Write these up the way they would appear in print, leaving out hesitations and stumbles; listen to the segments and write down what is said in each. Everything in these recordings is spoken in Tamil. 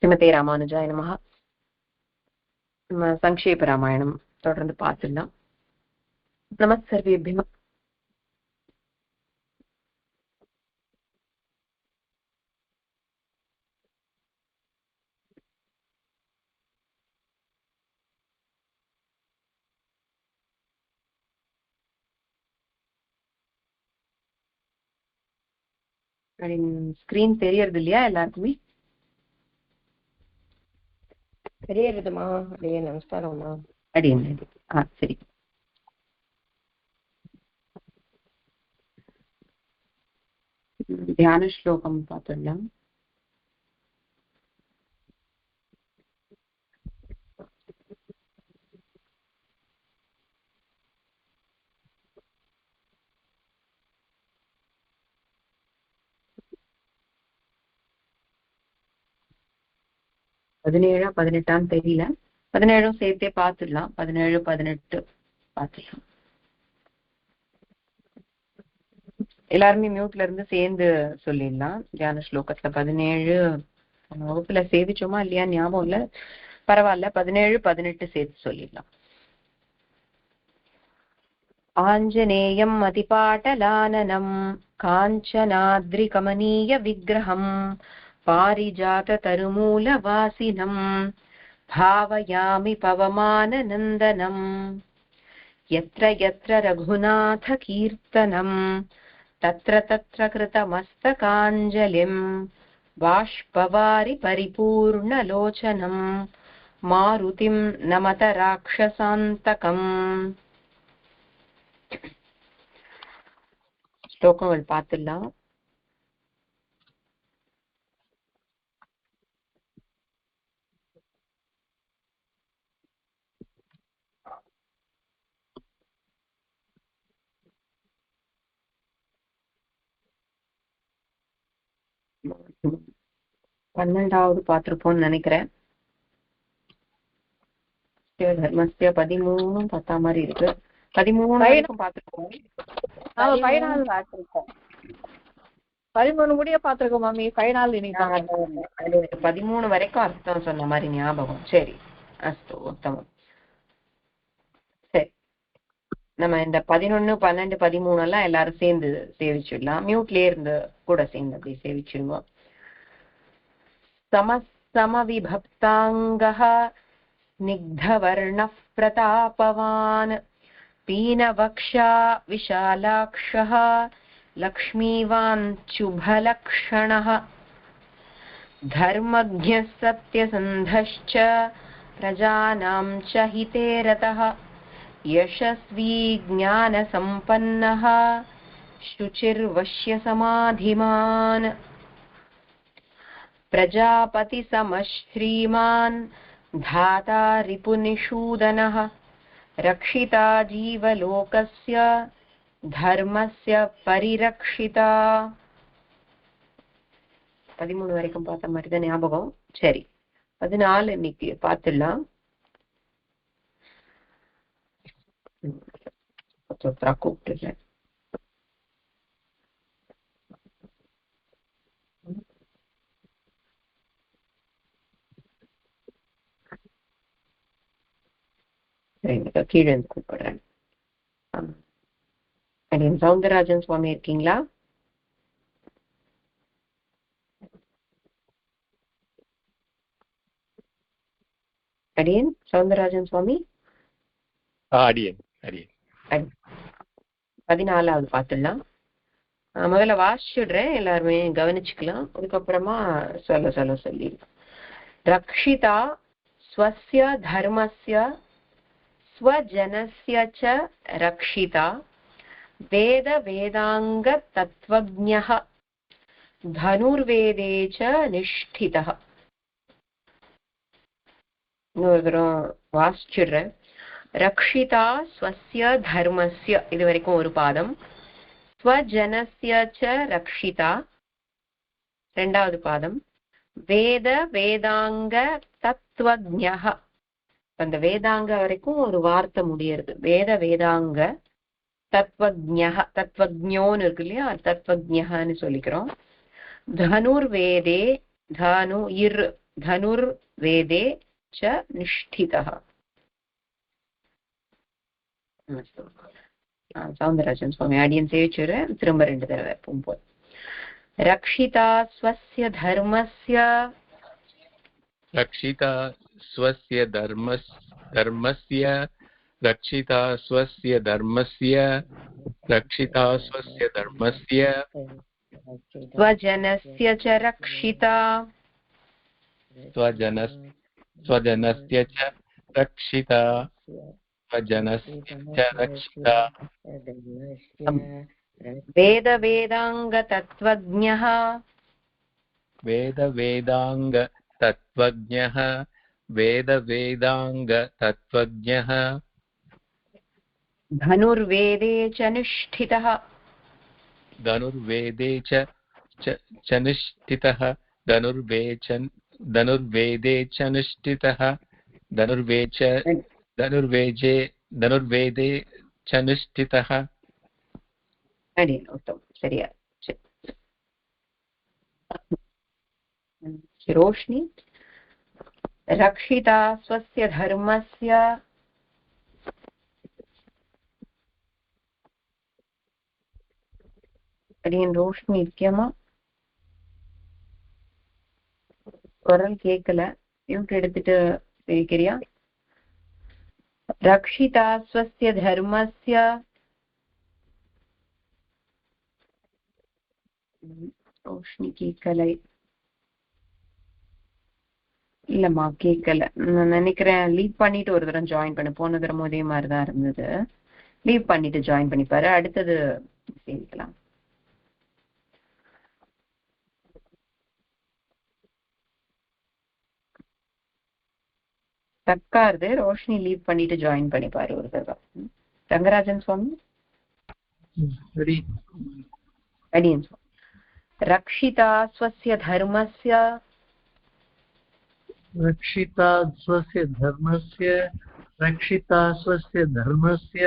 ஸ்ரீமதே ராமானுஜாய நமஹ. நம்ம சங்கேப ராமாயணம் தொடர்ந்து பார்த்துடலாம். நமஸ்சர்வேபியம். ஸ்கிரீன் தெரியறது இல்லையா எல்லாருக்குமே? தெரியறதுமா? அடியே நமஸ்காரம்மா. அடியே சரி. தியான ஸ்லோகம் பார்த்துடலாம். பதினேழா 18 தெரியல. 17 சேர்த்தே பார்த்துடலாம். 17 18 பார்த்துடலாம். எல்லாருமே மியூட்ல இருந்து சேர்ந்து சொல்லிடலாம். தியான ஸ்லோகத்துல 17 வகுப்புல சேவிச்சோமா இல்லையா ஞாபகம் இல்ல, பரவாயில்ல. 17 18 சேர்த்து சொல்லிடலாம். ஆஞ்சநேயம் அதிபாட்டலானனம் காஞ்சனாத்ரிகமனீய விக்கிரகம் பாரிஜாத தருமூலவாசினம் பாவயாமி பவமானநந்தனம் யத்ர யத்ர ரகுநாத கீர்த்தனம் தத்ர தத்ர கிருதமஸ்தகாஞ்சலிம் பாஷ்பவாரி பரிபூர்ணலோச்சனம் மாருதிம் நமத ராக்ஷசாந்தகம். ஸ்லோகங்கள் பார்த்துடலாம். பன்னெண்டாவது பார்த்திருப்போம்னு நினைக்கிறேன். தர்மஸ்ய 13 பார்த்தா மாதிரி இருக்கு. 13 வரைக்கும் பார்த்திருக்கோம். 13 முடிய பாத்துருக்கோம் மாமி. 13 வரைக்கும் அர்த்தம் சொன்ன மாதிரி ஞாபகம். சரி, அஸ்து உத்தமம். சரி, நம்ம இந்த 11 12 13 எல்லாம் எல்லாரும் சேர்ந்து சேவிச்சிடலாம். மியூட்லயே இருந்து கூட சேர்ந்து அப்படி சேவிச்சிடுவோம். சமவிபக்தாங்கः ஸ்னிக்தவர்ணः பிரதாபவான் பீனவக்ஷா விஷாலாக்ஷः லக்ஷ்मीवाञ्चुभलक्षणः धर्मज्ञः सत्यसन्धश्च प्रजानां च हिते रतः यशस्वी ज्ञानसम्पन्नः शुचिर्वश्यसमाधिमान् प्रजापतिसमश्रीमान् धाता रिपुनिषूदनः रक्षिता जीवलोकस्य धर्मस्य परिरक्षिता. 13 வரைக்கும் பார்த்த மாதிரி தான் ஞாபகம். சரி, 14 இன்னைக்கு பார்த்துடலாம். கூப்பிட்டுறேன். கீழே இருந்து கூப்பிடுறேன். சவுந்தரராஜன் சுவாமி இருக்கீங்களா? அடியன் சவுந்தரராஜன் சுவாமி. 14வது பார்த்துடலாம். முதல்ல வாசிச்சுடுறேன், எல்லாருமே கவனிச்சுக்கலாம். அதுக்கப்புறமா சொல்லிடலாம். ரக்ஷிதா ஸ்வஸ்ய தர்மஸ்ய ஸ்வஜனஸ்ய ச ரக்ஷிதா வேத வேதாங்க தத்வஜ்ஞः தனுர்வேதே ச நிஷ்டிதः. இன்னொரு தரம் வாசிச்சுடுறேன். ரக்ஷிதா ஸ்வஸ்ய தர்மஸ்ய, இது வரைக்கும் ஒரு பாதம். ஸ்வஜனஸ்ய ச ரக்ஷிதா, இரண்டாவது பாதம். வேத வேதாங்க தத்வஜ்ஞः, அந்த வேதாங்க வரைக்கும் ஒரு வார்த்தை முடியறது. வேத வேதாங்க தத்வஜ்ஞः, தத்வஜ்ஞோன்னு இருக்கு இல்லையா, தத்வஜ்ஞன்னு சொல்லிக்கிறோம். தனுர்வேதே, தனு இர் धनुर्वेदे च निष्ठितः சவுந்தரராஜன் சுவாமி அடியன் சேவிச்சுரு திரும்ப 2 தடவை போய் रक्षिता स्वस्य धर्मस्य रक्षिता स्वस्य धर्मस्य रक्षिता स्वस्य धर्मस्य रक्षिता स्वस्य धर्मस्य स्वजनस्य च रक्षिता स्वजनस्य च रक्षिता स्वजनस्य च रक्षिता वेदवेदाङ्गतत्त्वज्ञः वेदवेदाङ्गतत्त्वज्ञः धनुर्वेदे च निष्ठितः धनुर्वेदे च निष्ठितः धनुर्वेदे च निष्ठितः धनुर्वेदे च निष्ठितः उत्तमं சரியா रोशनी रक्षिता स्वस्य धर्मस्य रोशनी इत्यमा குரல் கேட்கல மியூட் எடுத்துட்டு பேசுறியா रक्षिता स्वस्य धर्मस्य रोशनी கேட்கலை இல்லம்மா கேட்கல நான் நினைக்கிறேன் லீவ் பண்ணிட்டு ஒரு தடவை ஜாயின் பண்ண போன தடவை அதே மாதிரி தான் இருந்தது லீவ் பண்ணிட்டு ஜாயின் பண்ணிப்பாரு அடுத்தது சேவிக்கலாம் தக்காருது ரோஷினி லீவ் பண்ணிட்டு ஜாயின் பண்ணிப்பாரு ஒரு தடவை ரங்கராஜன் சுவாமி அடியன் சுவாமி रक्षिता स्वस्य धर्मस्य रक्षिता स्वस्य धर्मस्य रक्षिता स्वस्य धर्मस्य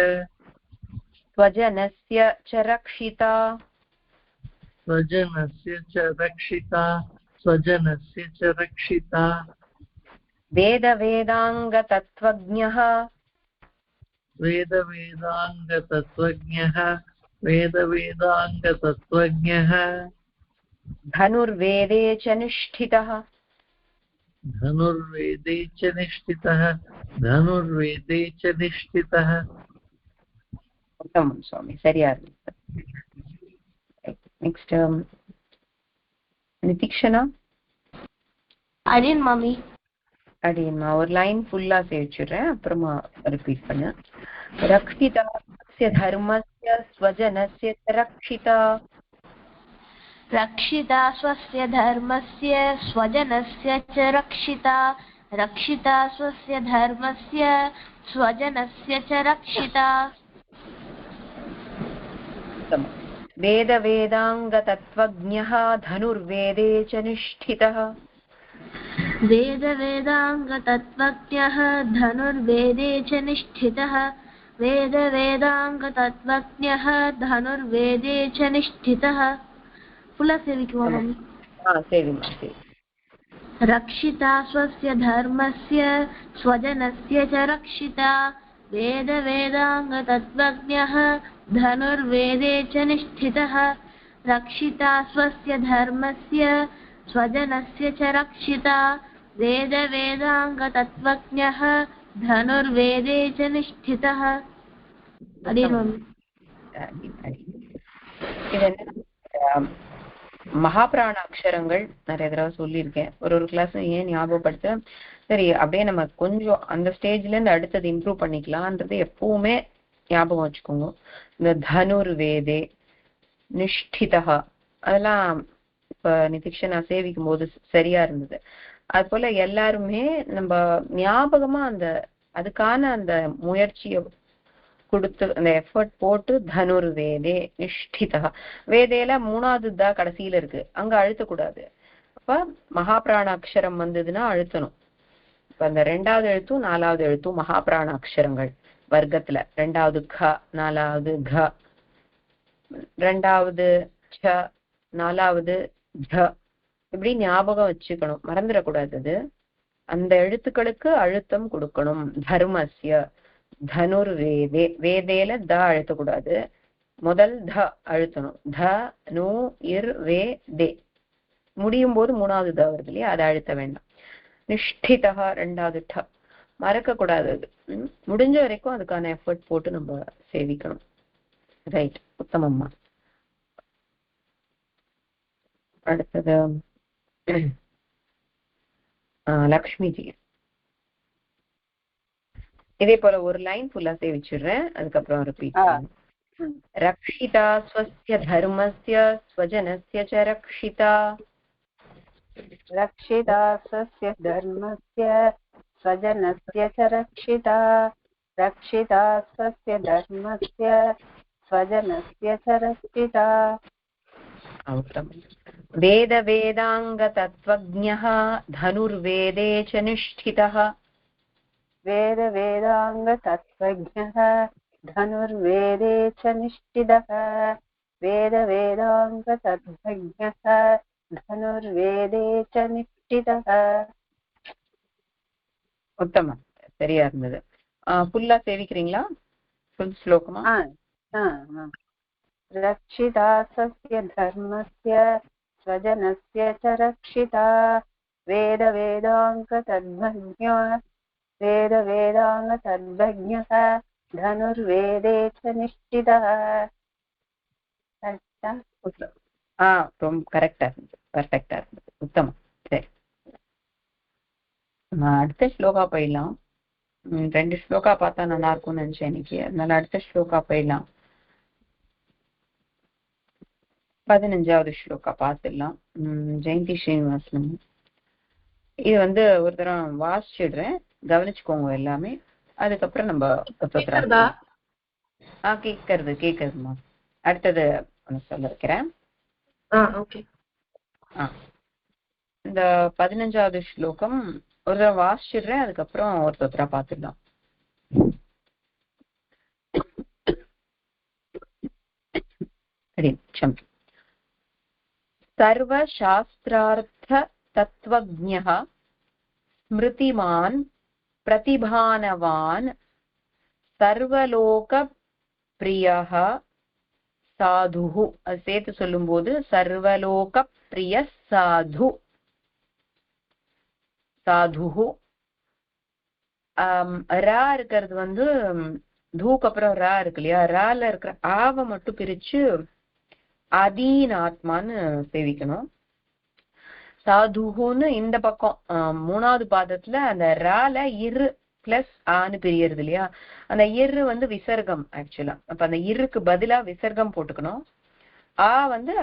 स्वजनस्य च रक्षिता स्वजनस्य च रक्षिता स्वजनस्य च रक्षिता वेदवेदाङ्गतत्त्वज्ञः वेदवेदाङ्गतत्त्वज्ञः वेदवेदाङ्गतत्त्वज्ञः धनुर्वेदे च निष्ठितः धनुर्वेदे च निष्ठितः धनुर्वेदे च निष्ठितः उत्तमं स्वामी சரியா नेक्स्ट नितीक्षणा அடியன் மாமி அடியன் ஒரு லைன் ஃபுல்லா சேவிச்சுறேன் அப்புறமா ரிப்பீட் பண்ணு रक्षिता स्वस्य धर्मस्य स्वजनस्य च रक्षिता रक्षिता स्वस्य धर्मस्य स्वजनस्य च रक्षिता रक्षिता स्वस्य धर्मस्य स्वजनस्य च रक्षिता वेदवेदाङ्गतत्त्वज्ञः धनुर्वेदे च निष्ठितः वेदवेदाङ्गतत्त्वज्ञः धनुर्वेदे च निष्ठितः वेदवेदाङ्गतत्त्वज्ञः धनुर्वेदे च निष्ठितः रक्षिता स्वस्य धर्मस्य स्वजनस्य च रक्षिता वेदवेदाङ्गतत्त्वज्ञः धनुर्वेदे च निष्ठितः रक्षिता स्वस्य धर्मस्य स्वजनस्य च रक्षिता वेदवेदाङ्गतत्त्वज्ञः धनुर्वेदे च निष्ठितः மகாபிராண அக்ஷரங்கள் நிறைய தடவை சொல்லியிருக்கேன் ஒரு கிளாஸ் ஏன் ஞாபகப்படுத்த சரி அப்படியே நம்ம கொஞ்சம் அந்த ஸ்டேஜ்ல இருந்து அடுத்தது இம்ப்ரூவ் பண்ணிக்கலாம்ன்றது எப்பவுமே ஞாபகம் வச்சுக்கோங்க இந்த தனுர்வேதே நிஷ்டிதா அதெல்லாம் இப்ப நிதிக்ஷனா சேவிக்கும் போது சரியா இருந்தது அது போல எல்லாருமே நம்ம ஞாபகமா அதுக்கான அந்த முயற்சியை கொடுத்து அந்த எஃபர்ட் போட்டு தனுர்வேதே நிஷ்டிதா வேதேல 3வது தான் கடைசியில இருக்கு அங்க அழுத்தக்கூடாது அப்ப மகாபிராண அக்ஷரம் வந்ததுன்னா அழுத்தணும் இப்ப அந்த 2வது எழுத்தும் 4வது எழுத்தும் மகாபிராண அக்ஷரங்கள் வர்க்கத்துல 2வது க 4வது க 2வது ச 4வது ஜ இப்படி ஞாபகம் வச்சுக்கணும், மறந்துடக்கூடாது. அது அந்த எழுத்துக்களுக்கு அழுத்தம் கொடுக்கணும். தர்மஸ்ய, தனுர் வேதே, வேதேல த அழுத்தக்கூடாது, முதல் த அழுத்தணும். த நு இர் வே தே, முடியும் போது மூணாவது த வருது இல்லையா, அதை அழுத்த வேண்டாம். நிஷ்டிதா ரெண்டாவது ட, மறக்க கூடாது. அது முடிஞ்ச வரைக்கும் அதுக்கான எஃபர்ட் போட்டு நம்ம சேவிக்கணும். ரைட், உத்தமம்மா. அடுத்தது லக்ஷ்மிஜி. இதே போல ஒரு லைன் ஃபுல்லா சேவிச்சிடுறேன், அதுக்கப்புறம் ரிப்பீட். ரக்ஷிதா ஸ்வஸ்ய தர்மஸ்ய ஸ்வஜனஸ்ய ச ரக்ஷிதா. रक्षिता स्वस्य धर्मस्य स्वजनस्य च रक्षिता रक्षिता स्वस्य धर्मस्य स्वजनस्य च रक्षिता वेद वेदांग तत्त्वज्ञः धनुर्वेदे च निष्ठितः वेद वेदांग तत्त्वज्ञः धनुर्वेदे च निष्ठितः वेद वेदांग तत्त्वज्ञः धनुर्वेदे च निष्ठितः. உத்தமம், சரியா இருந்தது. ஃபுல்லா சேவிக்கிறீங்களா? ஃபுல் ஸ்லோகமா? रक्षिता स्वस्य धर्मस्य स्वजनस्य च रक्षिता वेद वेदांग तद्भज्ञः धनुर्वेदे च निष्ठितः. ரொம்ப கரெக்டா இருந்தது, பர்ஃபெக்டா இருந்தது, உத்தமம். சரி, அடுத்த ஸ்லோகா போயிடலாம். 2 ஸ்லோகா பார்த்தா நல்லா இருக்கும்னு நினைச்சேன் இன்னைக்கு, அதனால அடுத்த ஸ்லோகா போயிடலாம். 15வது ஸ்லோகா பார்த்துடலாம். ஜெயந்தி ஸ்ரீனிவாசன். இது ஒரு தரம் வாசிச்சிடுறேன், கவனிச்சுக்கோங்க எல்லாமே. அதுக்கப்புறம் நம்ம கேக்குறதுமா. அடுத்தது சொல்ல வைக்கிறேன். இந்த 15வது ஸ்லோகம் ஒரு தடவை வாசிச்சிடுறேன், அதுக்கப்புறம் ஒருத்தரா பார்த்துடலாம். சர்வசாஸ்திரார்த்த தத்வஜ்ஞः ஸ்மிருதிமான் பிரதிபானவான் சர்வலோக பிரியः சாதுஹு. அது சேர்த்து சொல்லும் போது சர்வலோக பிரிய சாது, சாதுஹு. ரா இருக்கிறது தூக்கு அப்புறம் ரா இருக்கு இல்லையா, ரால இருக்கிற ஆவை மட்டும் பிரிச்சு அதீனாத்மான்னு சேவிக்கணும். சாதுஹுன்னு இந்த பக்கம் 3வது பாதத்துல அந்த ரால இரு பிளஸ் ஆன்னு பிரியறது இல்லையா, அந்த இரு விசர்க்கம் ஆக்சுவலா. அப்ப அந்த இருக்கு பதிலா விசர்க்கம் போட்டுக்கணும். ஆ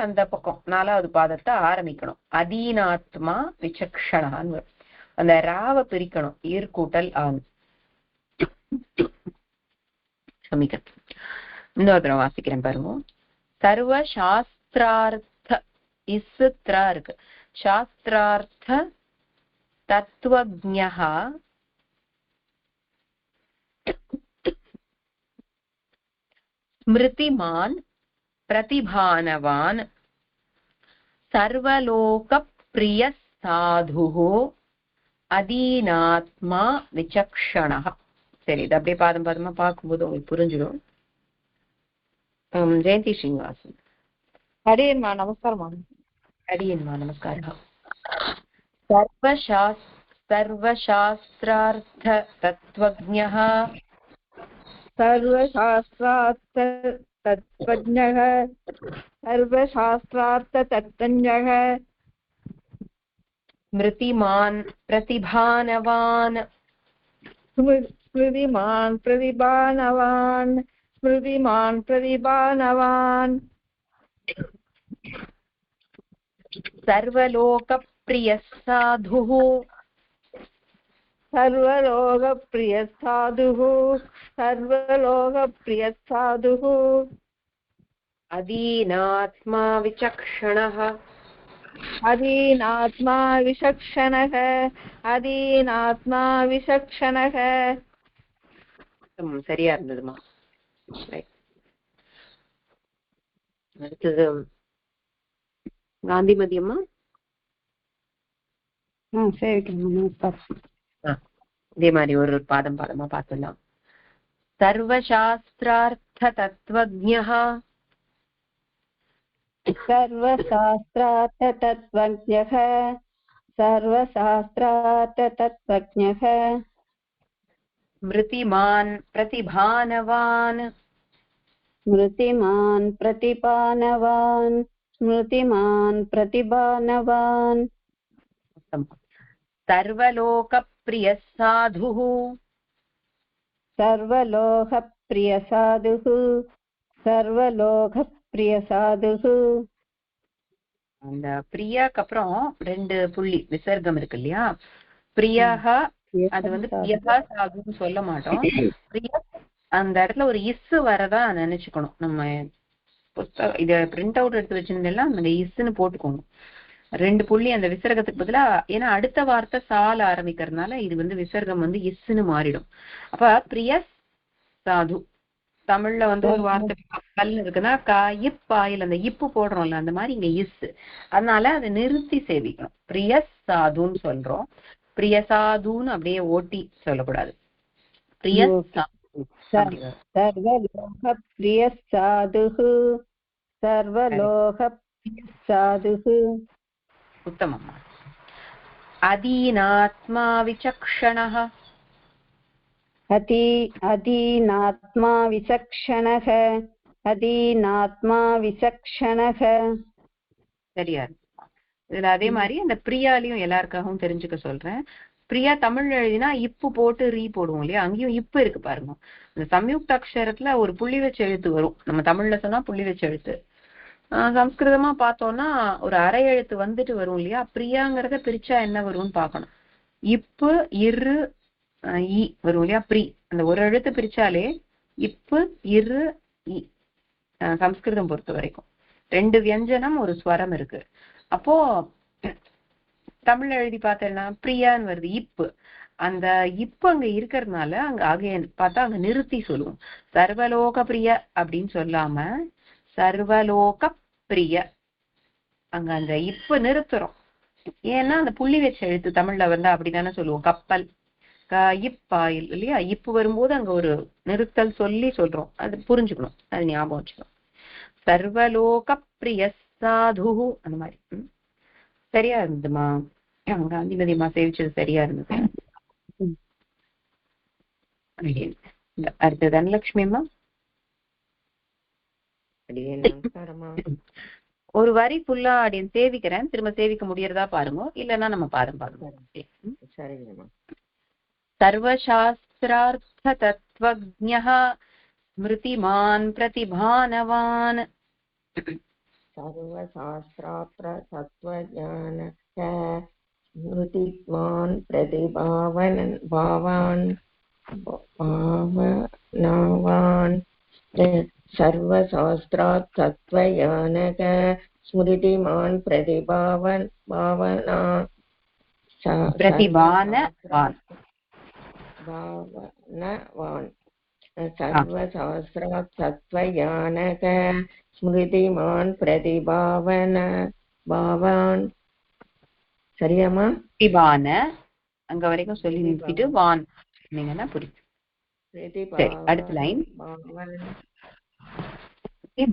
அந்த பக்கம் 4வது பாதத்தை ஆரம்பிக்கணும். அதீனாத்மா விசக்ஷணான்னு அந்த ராவை பிரிக்கணும், இர் கூட்டல் ஆன். இன்னொரு தடவை வாசிக்கிறேன் பாருங்க. சர்வ சாஸ்திரார்த்த இஸ்த்ரா இருக்கு, சாஸ்திரார்த்த தத்வஜ்ஞः ஸ்மிருதிமான் பிரதிபானவான் சர்வலோக பிரிய சாதுஹு அதீனாத்மா விசக்ஷணः. சரி, இது அப்படியே பாதம் பாதமா பார்க்கும்போது உங்களுக்கு புரிஞ்சிடும். ஜெயந்தி ஸ்ரீனிவாசன். அடியன்மா நமஸ்காரம். அடியன்மா நமஸ்காரம். சர்வசாஸ்திரார்த்த தத்வஜ்ஞः सर्वशास्त्रार्थ तत्त्वज्ञः सर्वशास्त्रार्थ तत्त्वज्ञः स्मृतिमान् प्रतिभानवान् स्मृतिमान् प्रतिभानवान् स्मृतिमान् प्रतिभानवान् सर्वलोकप्रियः साधुः सर्वलोकप्रियः साधुः सर्वलोकप्रियः साधुः अदीनात्मा विचक्षणः अदीनात्मा विचक्षणः अदीनात्मा विचक्षणः. சரியா இருந்ததுமா. அடுத்தது காந்திமதி அம்மா. சேவிக்கணும். நமஸ்காரம். இதே மாதிரி ஒரு பாதம் பாதமா பார்த்துடலாம். சர்வசாஸ்திரார்த்த தத்வஜ்ஞः सर्वशास्त्रार्थ तत्त्वज्ञः सर्वशास्त्रार्थ तत्त्वज्ञः ஸ்மிருதிமான் பிரதிபானவான் स्मृतिमान् प्रतिपानवान् स्मृतिमान् प्रतिभानवान् सर्वलोकप्रियः साधुः सर्वलोकप्रियसाधुः सर्वलोकप्रियसाधुः. அந்த பிரியாக்கு அப்புறம் 2 புள்ளி விசர்க்கம் இருக்கு இல்லையா? பிரியாக அது வந்து பிரியா சாதுன்னு சொல்ல மாட்டோம். பிரியா அந்த இடத்துல ஒரு இஸ் வரதா நினைச்சுக்கணும். நம்ம புஸ்தகம் இத பிரிண்ட் அவுட் எடுத்து வச்சிருந்தேன்னா அந்த இஸ்ன்னு போட்டுக்கோங்க. 2 புள்ளி அந்த விசர்க்கத்துக்கு பதிலா, ஏன்னா அடுத்த வார்த்தை சால ஆரம்பிக்கிறதுனால இது வந்து விசர்க்கம் வந்து இஸ்ன்னு மாறிடும். அப்ப பிரிய சாது தமிழ்ல வந்து ஒரு வார்த்தை கப்பல்னு இருக்குன்னா இப்பாயில் அந்த இப்பு போடுறோம்ல, அந்த மாதிரி இங்க இஸ். அதனால அதை நிறுத்தி சேவிக்கணும். பிரிய சாதுன்னு சொல்றோம். பிரிய சாதுன்னு அப்படியே ஓட்டி சொல்லக்கூடாது. பிரிய सर्वलोक प्रिय साधुः सर्वलोक प्रिय साधुः. उत्तमम्. अदीनात्मा विचक्षणः अदीनात्मा विचक्षणः अदीनात्मा विचक्षणः. சரியா? இதுல அதே மாதிரி அந்த பிரியாலையும் எல்லாருக்காகவும் தெரிஞ்சுக்க சொல்றேன். பிரியா தமிழ்ல எழுதினா இப்பு போட்டு ரீ போடுவோம் இல்லையா? அங்கேயும் இப்பு இருக்கு பாருங்க. இந்த சம்யுக்த அக்ஷரத்துல ஒரு புள்ளி வச்சு எழுத்து வரும். நம்ம தமிழ்ல சொன்னா புள்ளி வச்சு எழுத்து, சம்ஸ்கிருதமா பார்த்தோம்னா ஒரு அரை எழுத்து வந்துட்டு வரும் இல்லையா? பிரியாங்கிறத பிரிச்சா என்ன வரும்னு பார்க்கணும். இப்பு இரு இ வரும் இல்லையா? பிரி அந்த ஒரு எழுத்து பிரிச்சாலே இப்பு இரு இ. சம்ஸ்கிருதம் பொறுத்த வரைக்கும் 2 வியஞ்சனம் ஒரு ஸ்வரம் இருக்கு. அப்போ தமிழ்ல எழுதி பார்த்தேன்னா பிரியான்னு வருது. இப்பு அந்த இப்பு அங்க இருக்கிறதுனால அங்க அகைன் பார்த்தா அங்க நிறுத்தி சொல்லுவோம். சர்வலோக பிரிய அப்படின்னு சொல்லாம சர்வலோக பிரிய அங்க அந்த இப்பு நிறுத்துறோம். ஏன்னா அந்த புள்ளி வச்ச எழுத்து தமிழ்ல வந்தா அப்படித்தானே சொல்லுவோம். கப்பல் இப்பாயில் இல்லையா? இப்பு வரும்போது அங்க ஒரு நிறுத்தல் சொல்லி சொல்றோம். அது புரிஞ்சுக்கணும், அது ஞாபகம் வச்சுக்கணும். சர்வலோக பிரிய சாது அந்த மாதிரி. சரியா இருந்ததுமா? காந்திமதிமா சேவிச்சது சரியா இருந்தது. அடுத்து தனலட்சுமிமா. ஒரு வரி ஃபுல்லா அப்படின்னு சேவிக்கிறேன். திரும்ப சேவிக்க முடியறதா பாருங்க, இல்லைன்னா நம்ம பாதம் பாருங்க. சர்வசாஸ்திரார்த்த தத்வஜ்ஞः ஸ்மிருதிமான் பிரதிபானவான் सर्वशास्त्रार्थ तत्त्वज्ञानः स्मृतिमान् प्रतिभावान् सर्वशास्त्रार्थ तत्त्वज्ञानः स्मृतिमान् प्रतिभावान् सर्वशास्त्रार्थ तत्त्वज्ञानः ஸ்மிருதிமான் பிரதிபாவன். சரியாமா? பிரதிபான அங்க வரைக்கும் சொல்லி நிறுத்திட்டு வான் சொன்னீங்கன்னா புரியும். சரி, அடுத்த லைன்.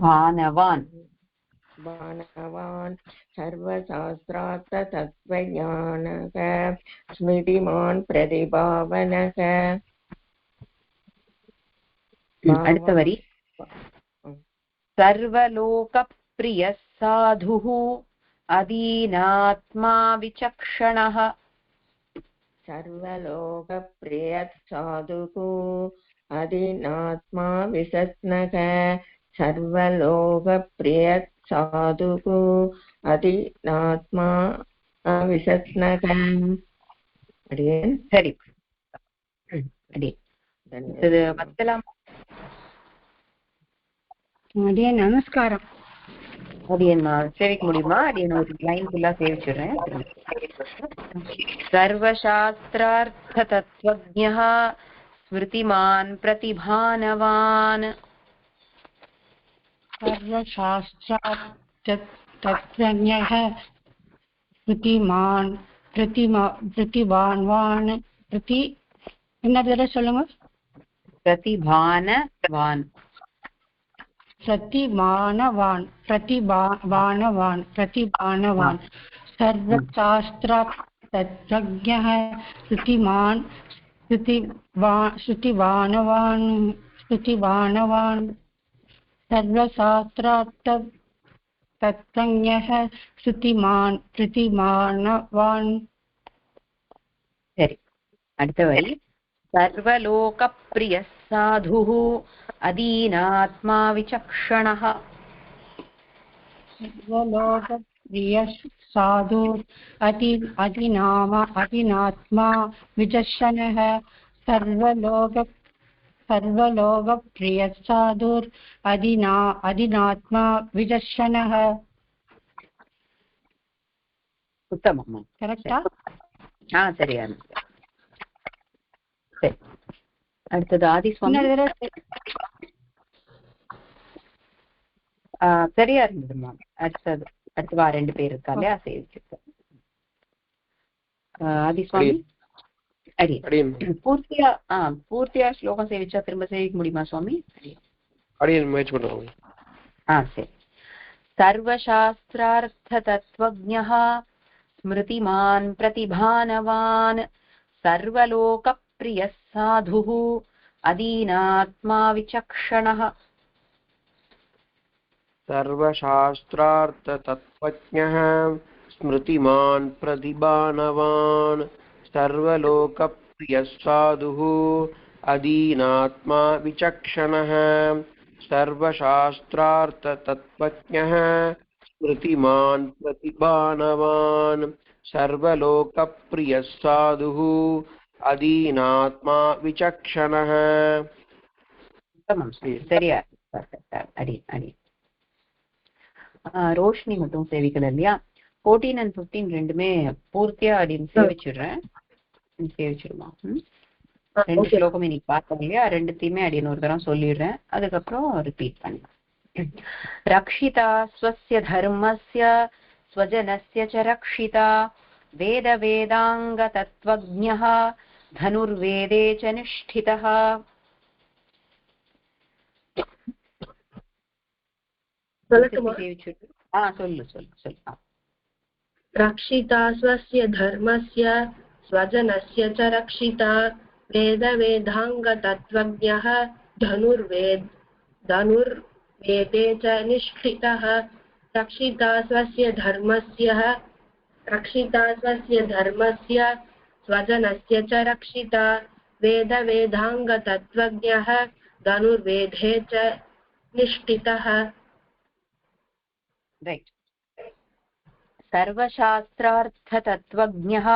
பானவான் பானவான் சர்வசாஸ்திரார்த்த தத்வஞானக ஸ்மிருதிமான் பிரதிபாவனக. அடுத்த வரி. सर्वलोक प्रिय साधुः अदीनात्मा विचक्षणः. सर्वलोक प्रिय साधुः अदीनात्मा विचक्षणः. सर्वलोक प्रिय साधुः अदीनात्मा विचक्षणः. சரி, அடி இது பத்தலாம். அடியன் நமஸ்காரம். அடியன் சேவிக்க முடியுமா? அடியன் ஒரு லைன் ஃபுல்லா சேவிச்சுடுறேன். சர்வசாஸ்திரார்த்த தத்வஜ்ஞः ஸ்மிருதிமான் பிரதிபானவான். सर्वशास्त्रार्थ तत्त्वज्ञः स्मृतिमान् பிரதிபான்வான் பிரதி என்ன தடவை சொல்லுங்க. பிரதிபானவான் பிரதிபானவான் பிரதிபானவான் பிரதிபானவான் சர்வசாஸ்திர தத்வஜ்ஞः ஸ்ருதிமான் ஸ்ருதிவானவான் ஸ்ருதிவானவான் சர்வசாஸ்திரார்த்த தத்வஜ்ஞः ஸ்ருதிமான் ஸ்ருதிமானவான். சரி, அடுத்த வரி. சர்வலோகப்ரியः சாதுः அதீனாத்மா விசக்ஷணः. सर्वलोकप्रिय साधु अतिनात्मा विचक्षणः सर्वलोकप्रिय साधुर् अधिनात्मा विचक्षणः. உத்தமம். கரெக்டா? சரியா. சரி, அடுத்தது ஆதிஸ்வாமி. சரியா இருந்ததுமா. அடுத்தவா 2 பேர் இருக்கா இல்லையா, சேவிச்சிருக்க. ஆதிஸ்வாமி அடி பூர்த்தியா ஸ்லோகம் சேவிச்சா திரும்ப சேவிக்க முடியுமா சுவாமி? சரி. சர்வசாஸ்திரார்த்த தத்வஜ்ஞः ஸ்மிருதிமான் பிரதிபானவான் சர்வலோகப்ரியः சாதுः அதீனாத்மா விசக்ஷணः. सर्वशास्त्रार्थतत्त्वज्ञः स्मृतिमान् प्रतिभानवान् सर्वलोकप्रियः साधुः अदीनात्मा विचक्षणः. सर्वशास्त्रार्थतत्त्वज्ञः स्मृतिमान् प्रतिभानवान् सर्वलोकप्रियः साधुः अदीनात्मा विचक्षणः. சரியா. அடி அடி ரோஷினி மட்டும் சேவிக்கல இல்லையா? 14 and 15 ரெண்டுமே பூர்த்தியா அப்படின்னு சேவிச்சிடுமா? 2 ஸ்லோகம் இன்னைக்கு பார்த்தோம் இல்லையா, 2த்தையுமே அப்படின்னு ஒரு தரம் சொல்லிடுறேன், அதுக்கப்புறம் ரிப்பீட் பண்ணலாம். ரக்ஷிதா ஸ்வஸ்ய தர்மஸ்ய ஸ்வஜனஸ்ய ச ரக்ஷிதா வேத வேதாங்க தத்வஜ்ஞः தனுர்வேதே ச நிஷ்டிதः. சொல்லு. रक्षिता स्वस्य धर्मस्य स्वजनस्य च रक्षिता वेदवेदाङ्गतत्त्वज्ञः धनुर्वेदे च निष्ठितः. रक्षिता स्वस्य धर्मस्य स्वजनस्य च रक्षिता वेदवेदाङ्गतत्त्वज्ञः धनुर्वेदे च निष्ठितः. Right. सर्वशास्त्रार्थतत्त्वज्ञः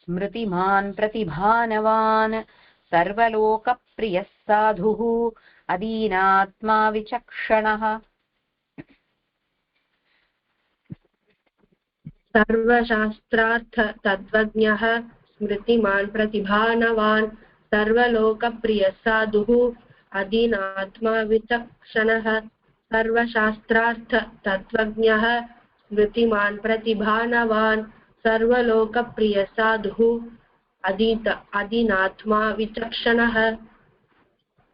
स्मृतिमान् प्रतिभानवान् सर्वलोकप्रियः साधुः अदीनात्मा विचक्षणः. सर्वशास्त्रार्थतत्त्वज्ञः स्मृतिमान् प्रतिभानवान् सर्वलोकप्रियः साधुः अदीनात्मा विचक्षणः. सर्वशास्त्रार्थतत्त्वज्ञः स्मृतिमान् प्रतिभानवान् सर्वलोकप्रियः साधुः அதீனாத்மா விசக்ஷணः.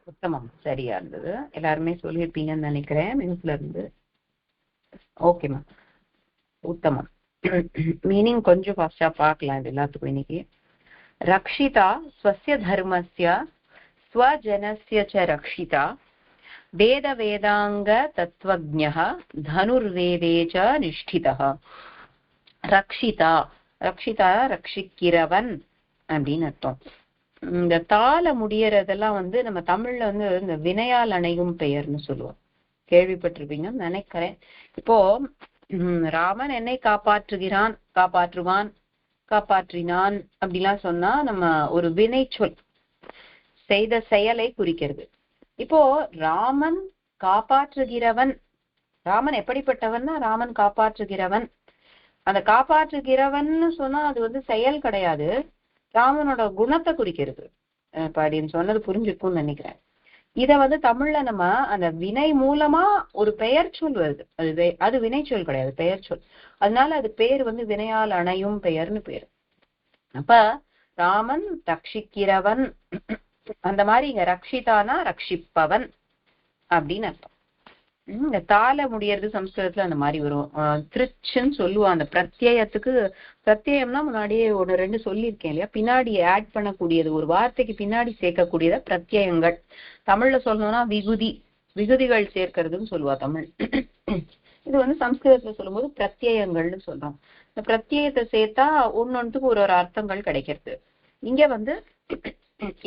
உத்தமம், சரியா இருந்தது. எல்லாருமே சொல்லியிருப்பீங்கன்னு நினைக்கிறேன் மியூட்ல இருந்து. ஓகேமா, உத்தமம். மீனிங் கொஞ்சம் ஃபாஸ்டா பார்க்கலாம் இது எல்லாத்துக்கும் இன்னைக்கு. ரக்ஷிதா ஸ்வஸ்ய தர்மஸ்ய ஸ்வஜனஸ்ய ச ரக்ஷிதா வேத வேதாங்க தத்வஜ்ஞः தனுர்வேதே ச நிஷ்டிதः. ரக்ஷிதா, ரக்ஷிதா ரட்சிக்கிறவன் அப்படின்னு அர்த்தம். இந்த தாள முடியறதெல்லாம் நம்ம தமிழ்ல இந்த வினையால் அணையும் பெயர்னு சொல்லுவோம், கேள்விப்பட்டிருப்பீங்கன்னு நினைக்கிறேன். இப்போ ராமன் என்னை காப்பாற்றுகிறான், காப்பாற்றுவான், காப்பாற்றினான் அப்படிலாம் சொன்னா நம்ம ஒரு வினை சொல் செய்த செயலை குறிக்கிறது. இப்போ ராமன் காப்பாற்றுகிறவன், ராமன் எப்படிப்பட்டவன்னா ராமன் காப்பாற்றுகிறவன். அந்த காப்பாற்றுகிறவன் சொன்னா அது செயல் கிடையாது, ராமனோட குணத்தை குறிக்கிறது. அப்படின்னு சொன்னது புரிஞ்சிருக்கும்னு நினைக்கிறேன். இத தமிழ்ல நம்ம அந்த வினை மூலமா ஒரு பெயர் சொல் வருது, அது வினை சொல் கிடையாது, பெயர் சொல். அதனால அது பேர் வினையால் அணையும் பெயர்னு பேரு. அப்ப ராமன் ரட்சிக்கிறவன், அந்த மாதிரி இங்க ரக்ஷிதானா ரட்சிப்பவன் அப்படின்னு அர்த்தம். இந்த தாள முடியறது சம்ஸ்கிருதத்துல அந்த மாதிரி வரும். திருச்சுன்னு சொல்லுவான். அந்த பிரத்யயத்துக்கு, பிரத்யயம்னா முன்னாடியே 1-2 சொல்லியிருக்கேன் இல்லையா, பின்னாடி ஆட் பண்ணக்கூடியது, ஒரு வார்த்தைக்கு பின்னாடி சேர்க்கக்கூடியத பிரத்யயங்கள். தமிழ்ல சொல்லணும்னா விகுதி, விகுதிகள் சேர்க்கிறதுன்னு சொல்லுவா தமிழ். இது சம்ஸ்கிருதத்துல சொல்லும்போது பிரத்யயங்கள்னு சொல்றோம். இந்த பிரத்யயத்தை சேர்த்தா ஒன்னொன்னுக்கு ஒரு அர்த்தங்கள் கிடைக்கிறது. இங்க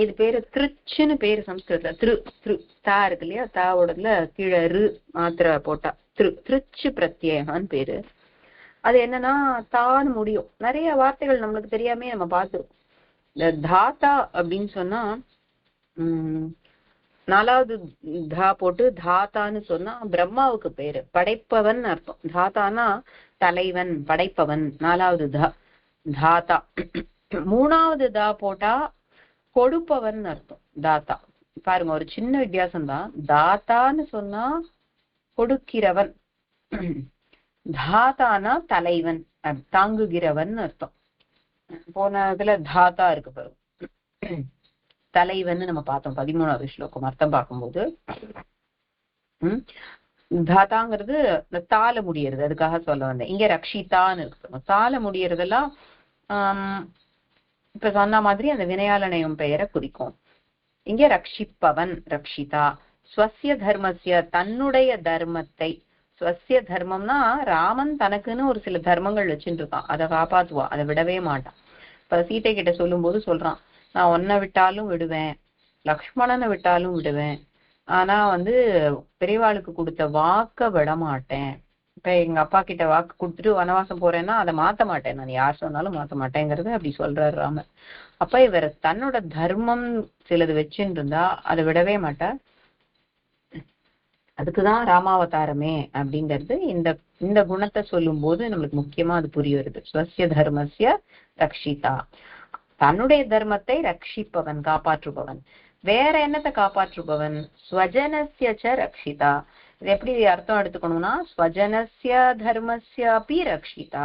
இது பேரு திருச்சுன்னு பேரு சம்ஸ்கிருதத்துல. திரு தா இருக்கு இல்லையா, தாவோடதுல கீழே ரு மாத்திர போட்டா திருச்சு பிரத்யேகான்னு பேரு. அது என்னன்னா தான் முடியும். நிறைய வார்த்தைகள் நம்மளுக்கு தெரியாமே நம்ம பார்த்துருக்கோம். இந்த தாத்தா அப்படின்னு சொன்னா 4வது தா போட்டு தாத்தான்னு சொன்னா பிரம்மாவுக்கு பேரு, படைப்பவன் அர்த்தம். தாத்தானா தலைவன், படைப்பவன். 4வது தாத்தா. 3வது தா போட்டா கொடுப்பவன் அர்த்தம். தாத்தா பாருங்க, ஒரு சின்ன வித்தியாசம் தான். தாத்தான்னு சொன்னா கொடுக்கிறவன், தாத்தானா தலைவன், தாங்குகிறவன் அர்த்தம். போனதுல தாத்தா இருக்கு பாருங்க, தலைவன் நம்ம பார்த்தோம் 13வது ஸ்லோகம் அர்த்தம் பார்க்கும்போது. தாத்தாங்கிறது தாள முடியறது, அதுக்காக சொல்ல வந்தேன். இங்க ரக்ஷிதான்னு இருக்கு. தாள முடியறதெல்லாம் இப்ப சொன்ன மாதிரி அந்த வினையாளனையும் பெயரை குறிக்கும். இங்க ரட்சிப்பவன், ரக்ஷிதா. ஸ்வசிய தர்மஸ்ய, தன்னுடைய தர்மத்தை. ஸ்வசிய தர்மம்னா ராமன் தனக்குன்னு ஒரு சில தர்மங்கள் வச்சுட்டு இருக்கான், அதை காப்பாத்துவான், அதை விடவே மாட்டான். இப்ப சீதை கிட்ட சொல்லும் போது சொல்றான், நான் உன்னை விட்டாலும் விடுவேன், லக்ஷ்மணனை விட்டாலும் விடுவேன், ஆனா பெரியவாளுக்கு கொடுத்த வாக்க விட மாட்டேன். இப்ப எங்க அப்பா கிட்ட வாக்கு கொடுத்துட்டு வனவாசம் போறேன்னா அதை மாத்த மாட்டேன், நான் யார் சொன்னாலும் மாத்த மாட்டேங்கிறது அப்படி சொல்றாரு ராமர். அப்ப இவர் தன்னோட தர்மம் சிலது வச்சுட்டு இருந்தா அதை விடவே மாட்டார். அதுக்குதான் ராமாவதாரமே அப்படிங்கிறது. இந்த குணத்தை சொல்லும் போது நம்மளுக்கு முக்கியமா அது புரிய வருது. ஸ்வசிய தர்மஸ்ய ரக்ஷிதா, தன்னுடைய தர்மத்தை ரட்சிப்பவன், காப்பாற்றுபவன். வேற என்னத்தை காப்பாற்றுபவன்? ஸ்வஜனஸ்ய ச ரக்ஷிதா. இது எப்படி அர்த்தம் எடுத்துக்கணும்னா, ஸ்வஜனஸ்ய தர்மஸ்ய அப்பி ரக்ஷிதா,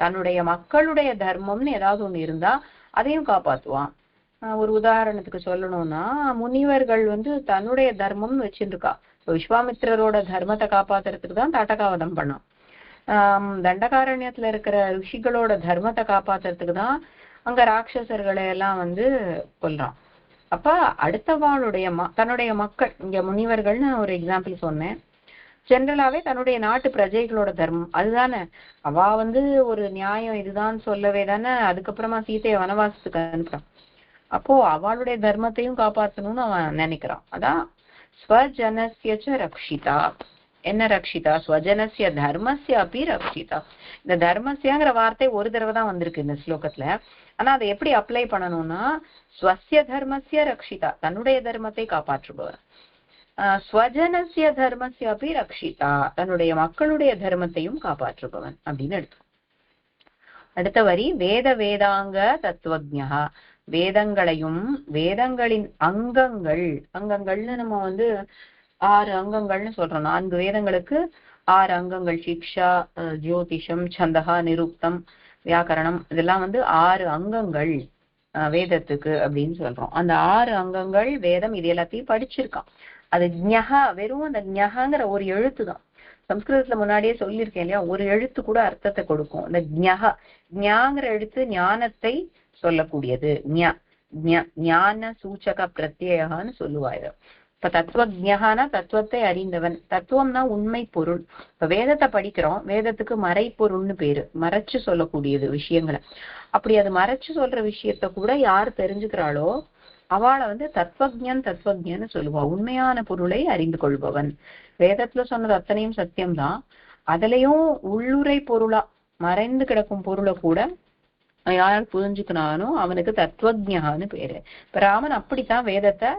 தன்னுடைய மக்களுடைய தர்மம்னு ஏதாவது ஒண்ணு இருந்தா அதையும் காப்பாத்துவான். ஒரு உதாரணத்துக்கு சொல்லணும்னா, முனிவர்கள் தன்னுடைய தர்மம்னு வச்சுருக்கா. விஸ்வாமித்திரரோட தர்மத்தை காப்பாத்துறதுக்கு தான் தாட்டகாவதம் பண்ணான். தண்டகாரண்யத்துல இருக்கிற ரிஷிகளோட தர்மத்தை காப்பாத்துறதுக்கு தான் அங்க ராட்சசர்களை எல்லாம் கொல்றான். அப்ப அடுத்தவாளுடைய தன்னுடைய மக்கள், இங்க முனிவர்கள்னு ஒரு எக்ஸாம்பிள் சொன்னேன். ஜென்ரலாவே தன்னுடைய நாட்டு பிரஜைகளோட தர்மம் அதுதானே. அவ ஒரு நியாயம் இதுதான் சொல்லவே தானே அதுக்கப்புறமா சீதையை வனவாசத்துக்கு அனுப்புறான். அப்போ அவளுடைய தர்மத்தையும் காப்பாற்றணும்னு அவன் நினைக்கிறான். அதான் ஸ்வஜனஸ்ய ச ரக்ஷிதா. என்ன ரக்ஷிதா? ஸ்வஜனஸ்ய தர்மஸ்ய அப்பி ரக்ஷிதா. இந்த தர்மஸ்யங்கிற வார்த்தை ஒரு தடவை தான் வந்திருக்கு இந்த ஸ்லோகத்துல. ஆனா அதை எப்படி அப்ளை பண்ணணும்னா, ஸ்வஸ்ய தர்மஸ்ய ரக்ஷிதா, தன்னுடைய தர்மத்தை காப்பாற்றுபவர். ஸ்வஜனஸ்ய தர்மஸ்ய அப்பி ரக்ஷிதா, தன்னுடைய மக்களுடைய தர்மத்தையும் காப்பாற்றுபவன் அப்படின்னு எடுத்து. அடுத்த வரி, வேத வேதாங்க தத்துவஜ்ஞா, வேதங்களையும் வேதங்களின் அங்கங்கள். அங்கங்கள்னு நம்ம 6 அங்கங்கள்னு சொல்றோம். 4 வேதங்களுக்கு 6 அங்கங்கள். சிக்ஷா, ஜோதிஷம், சந்தகா, நிருக்தம், வியாக்கரணம், இதெல்லாம் 6 அங்கங்கள் வேதத்துக்கு அப்படின்னு சொல்றோம். அந்த 6 அங்கங்கள் வேதம் இது எல்லாத்தையும் படிச்சிருக்கான். அது ஜ்ஞஹா, வெறும் அந்த ஜ்ஞஹாங்கிற ஒரு எழுத்து தான். சம்ஸ்கிருதத்துல முன்னாடியே சொல்லியிருக்கேன் இல்லையா, ஒரு எழுத்து கூட அர்த்தத்தை கொடுக்கும். இந்த ஜ்ஞஹா, ஞாங்கிற எழுத்து ஞானத்தை சொல்லக்கூடியது. ஞான சூச்சக பிரத்யேகான்னு சொல்லுவாரு. இப்ப தத்துவஜ்ஞானா தத்துவத்தை அறிந்தவன். தத்துவம்னா உண்மை பொருள். இப்ப வேதத்தை படிக்கிறோம், வேதத்துக்கு மறைப்பொருள்னு பேரு, மறைச்சு சொல்லக்கூடியது விஷயங்களை. அப்படி அது மறைச்சு சொல்ற விஷயத்த கூட யார் தெரிஞ்சுக்கிறாளோ அவளை தத்துவஜ்ஞன்னு சொல்லுவா. உண்மையான பொருளை அறிந்து கொள்பவன். வேதத்துல சொன்னது அத்தனையும் சத்தியம்தான். அதுலயும் உள்ளுரை பொருளா மறைந்து கிடக்கும் பொருளை கூட யார் புரிஞ்சுக்கினானோ அவனுக்கு தத்துவஜ்ஞான்னு பேரு. இப்ப ராமன் அப்படித்தான் வேதத்தை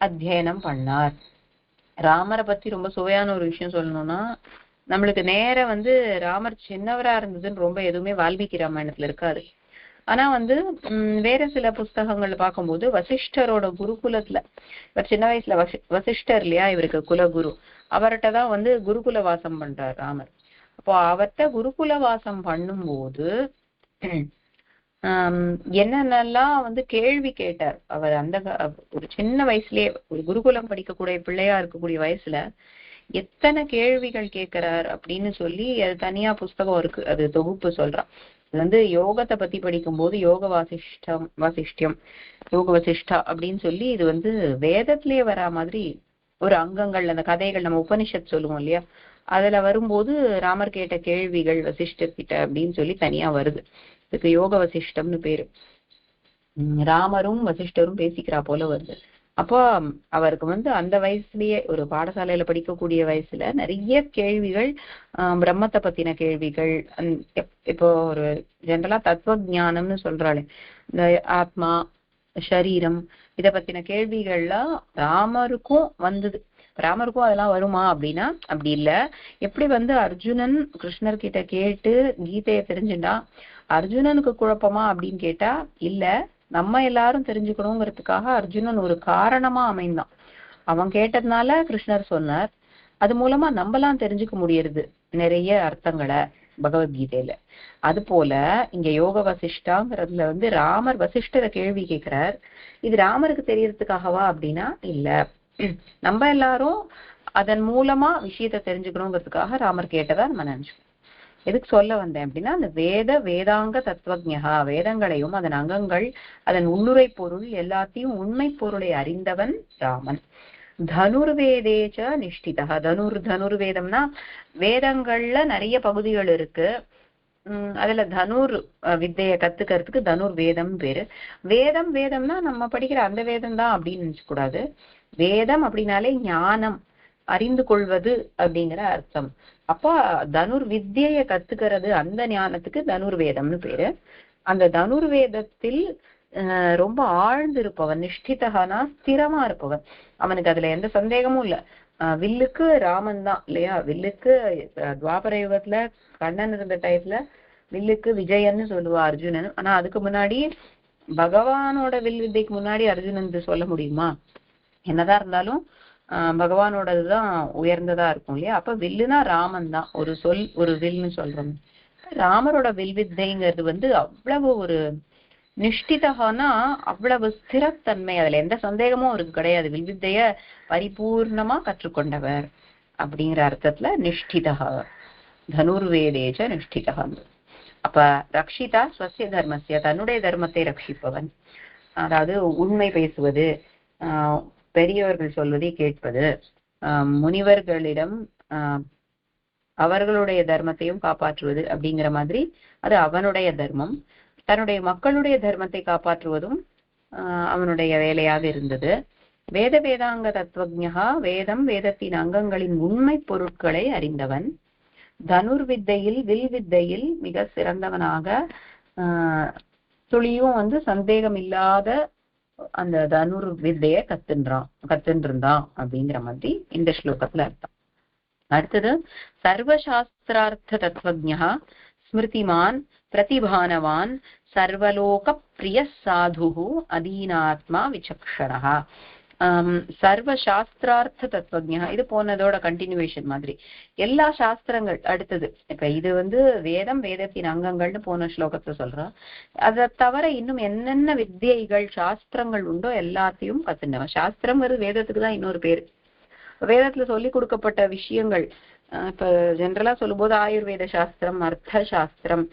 அத்தியனம் பண்ணார். ராமரை பத்தி ரொம்ப சுவையான ஒரு விஷயம் சொல்லணும்னா, நம்மளுக்கு நேர ராமர் சின்னவரா இருந்ததுன்னு ரொம்ப எதுவுமே வால்மீகி ராமாயணத்துல இருக்காது. ஆனா வேற சில புஸ்தகங்கள் பார்க்கும்போது வசிஷ்டரோட குருகுலத்துல, இவர் சின்ன வயசுல வசிஷ்டர் இல்லையா இவருக்கு குலகுரு, அவர்கிட்டதான் குருகுல வாசம் பண்றார் ராமர். அப்போ அவர்கிட்ட குருகுல வாசம் பண்ணும்போது என்னென்னலாம் வந்து கேள்வி கேட்டார் அவர். ஒரு சின்ன வயசுலயே, ஒரு குருகுலம் படிக்கக்கூடிய பிள்ளையா இருக்கக்கூடிய வயசுல எத்தனை கேள்விகள் கேட்கிறார் அப்படின்னு சொல்லி அது தனியா புஸ்தகம் இருக்கு, அது தொகுப்பு சொல்றான். அது வந்து யோகத்தை பத்தி படிக்கும்போது யோக வசிஷ்டா அப்படின்னு சொல்லி இது வந்து வேதத்திலேயே வரா மாதிரி ஒரு அங்கங்கள், அந்த கதைகள் நம்ம உபனிஷத் சொல்லுவோம் இல்லையா, அதுல வரும்போது ராமர் கேட்ட கேள்விகள் வசிஷ்டர்கிட்ட அப்படின்னு சொல்லி தனியா வருது. இதுக்கு யோக வசிஷ்டம்னு பேரு. ராமரும் வசிஷ்டரும் பேசிக்கிறா போல வருது. அப்போ அவருக்கு வந்து அந்த வயசுலயே, ஒரு பாடசாலையில படிக்கக்கூடிய வயசுல நிறைய கேள்விகள், பிரம்மத்தை பத்தின கேள்விகள், இப்போ ஒரு ஜென்ரலா தத்துவ ஞானம்னு சொல்றாளே, இந்த ஆத்மா சரீரம் இத பத்தின கேள்விகள்லாம் ராமருக்கும் வந்தது. ராமருக்கும் அதெல்லாம் வருமா அப்படின்னா அப்படி இல்ல. எப்படி வந்து அர்ஜுனன் கிருஷ்ணர் கிட்ட கேட்டு கீதைய தெரிஞ்சுட்டா, அர்ஜுனனுக்கு குழப்பமா அப்படின்னு கேட்டா இல்ல, நம்ம எல்லாரும் தெரிஞ்சுக்கணுங்கிறதுக்காக அர்ஜுனன் ஒரு காரணமா அமைந்தான். அவன் கேட்டதுனால கிருஷ்ணர் சொன்னார். அது மூலமா நம்மலாம் தெரிஞ்சுக்க முடியறது நிறைய அர்த்தங்களை பகவத்கீதையில. அது போல இங்க யோக வசிஷ்டாங்கிறதுல வந்து ராமர் வசிஷ்டரை கேள்வி கேட்கிறார். இது ராமருக்கு தெரியறதுக்காகவா அப்படின்னா இல்ல, நம்ம எல்லாரும் அதன் மூலமா விஷயத்தை தெரிஞ்சுக்கணுங்கிறதுக்காக ராமர் கேட்டதா நம்ம நினைச்சோம். எதுக்கு சொல்ல வந்தேன் அப்படின்னா, அந்த வேதாங்க தத்துவஜா, வேதங்களையும் அதன் அங்கங்கள் அதன் உள்ளுரை பொருள் எல்லாத்தையும் உண்மை பொருளை அறிந்தவன் ராமன். தனுர்வேதேச்ச நிஷ்டிதா. தனுர்வேதம்னா வேதங்கள்ல நிறைய பகுதிகள் இருக்கு. அதுல தனுர் வித்தைய கத்துக்கிறதுக்கு தனுர்வேதம் பேரு. வேதம்னா நம்ம படிக்கிற அந்த வேதம் தான் அப்படின்னு நினைச்ச கூடாது. வேதம் அப்படின்னாலே ஞானம், அறிந்து கொள்வது அப்படிங்கிற அர்த்தம். அப்ப தனுர் வித்திய கத்துக்கிறது, அந்த ஞானத்துக்கு தனுர்வேதம்னு பேரு. அந்த தனுர்வேதத்தில் ரொம்ப ஆழ்ந்து இருப்பவன், நிஷ்டிதகானா ஸ்திரமா இருப்பவன். அவனுக்கு அதுல எந்த சந்தேகமும் இல்ல. வில்லுக்கு ராமன் தான் இல்லையா, வில்லுக்கு துவாபர யுகத்துல கண்ணன் இருந்த டயத்துல வில்லுக்கு விஜயன்னு சொல்லுவா அர்ஜுனன். ஆனா அதுக்கு முன்னாடி பகவானோட வில் வித்தைக்கு முன்னாடி அர்ஜுனன் சொல்ல முடியுமா? என்னதான் இருந்தாலும் பகவானோடதுதான் உயர்ந்ததா இருக்கும் இல்லையா. அப்ப வில்லுனா ராமன் தான், ஒரு சொல் ஒரு வில்னு சொல்றோம். ராமரோட வில் வித்தைங்கிறது வந்து அவ்வளவு ஒரு நிஷ்டிதகானா அவ்வளவு ஸ்திரத்தன்மை, அதுல எந்த சந்தேகமும் அவருக்கு கிடையாது. வில்வித்தைய பரிபூர்ணமா கற்றுக்கொண்டவர் அப்படிங்கிற அர்த்தத்துல நிஷ்டிதா, தனுர்வேதேச்ச நிஷ்டிதா. அப்ப ரக்ஷிதா ஸ்வசிய தர்மஸ்ய, தன்னுடைய தர்மத்தை ரட்சிப்பவன். அதாவது உண்மை பேசுவது, பெரியவர்கள் சொல்வதை கேட்பது, முனிவர்களிடம் அவர்களுடைய தர்மத்தையும் காப்பாற்றுவது அப்படிங்கிற மாதிரி அது அவனுடைய தர்மம். தன்னுடைய மக்களுடைய தர்மத்தை காப்பாற்றுவதும் அவனுடைய வேலையாக இருந்தது. வேதாங்க தத்துவஜா, வேதத்தின் அங்கங்களின் உண்மை பொருட்களை அறிந்தவன். தனுர்வித்தையில் வில் வித்தையில் மிக சிறந்தவனாக, துளியும் வந்து சந்தேகம் இல்லாத அந்த தனுர் வித்தைய கத்துன்றான் அப்படிங்கிற மாதிரி இந்த ஸ்லோகத்துல அர்த்தம். அடுத்தது சர்வசாஸ்திரார்த்த தத்துவஜா, ஸ்மிருதிமான் பிரதிபானவான், சர்வலோக பிரிய சாது, அதீனாத்மா விசக்ஷணா. சர்வசாஸ்திரார்த்த தத்துவஜா, இது போனதோட கண்டினியூவேஷன் மாதிரி. எல்லா சாஸ்திரங்கள் அடுத்தது. இப்ப இது வந்து வேதத்தின் அங்கங்கள்னு போன ஸ்லோகத்தை சொல்றோம். அதை தவிர இன்னும் என்னென்ன வித்தியைகள் சாஸ்திரங்கள் உண்டோ எல்லாத்தையும் கத்துனவன். சாஸ்திரம்ங்கிறது வேதத்துக்கு தான் இன்னொரு பேரு. வேதத்துல சொல்லி கொடுக்கப்பட்ட விஷயங்கள், இப்ப ஜென்ரலா சொல்லும் போது ஆயுர்வேத சாஸ்திரம், அர்த்த சாஸ்திரம்,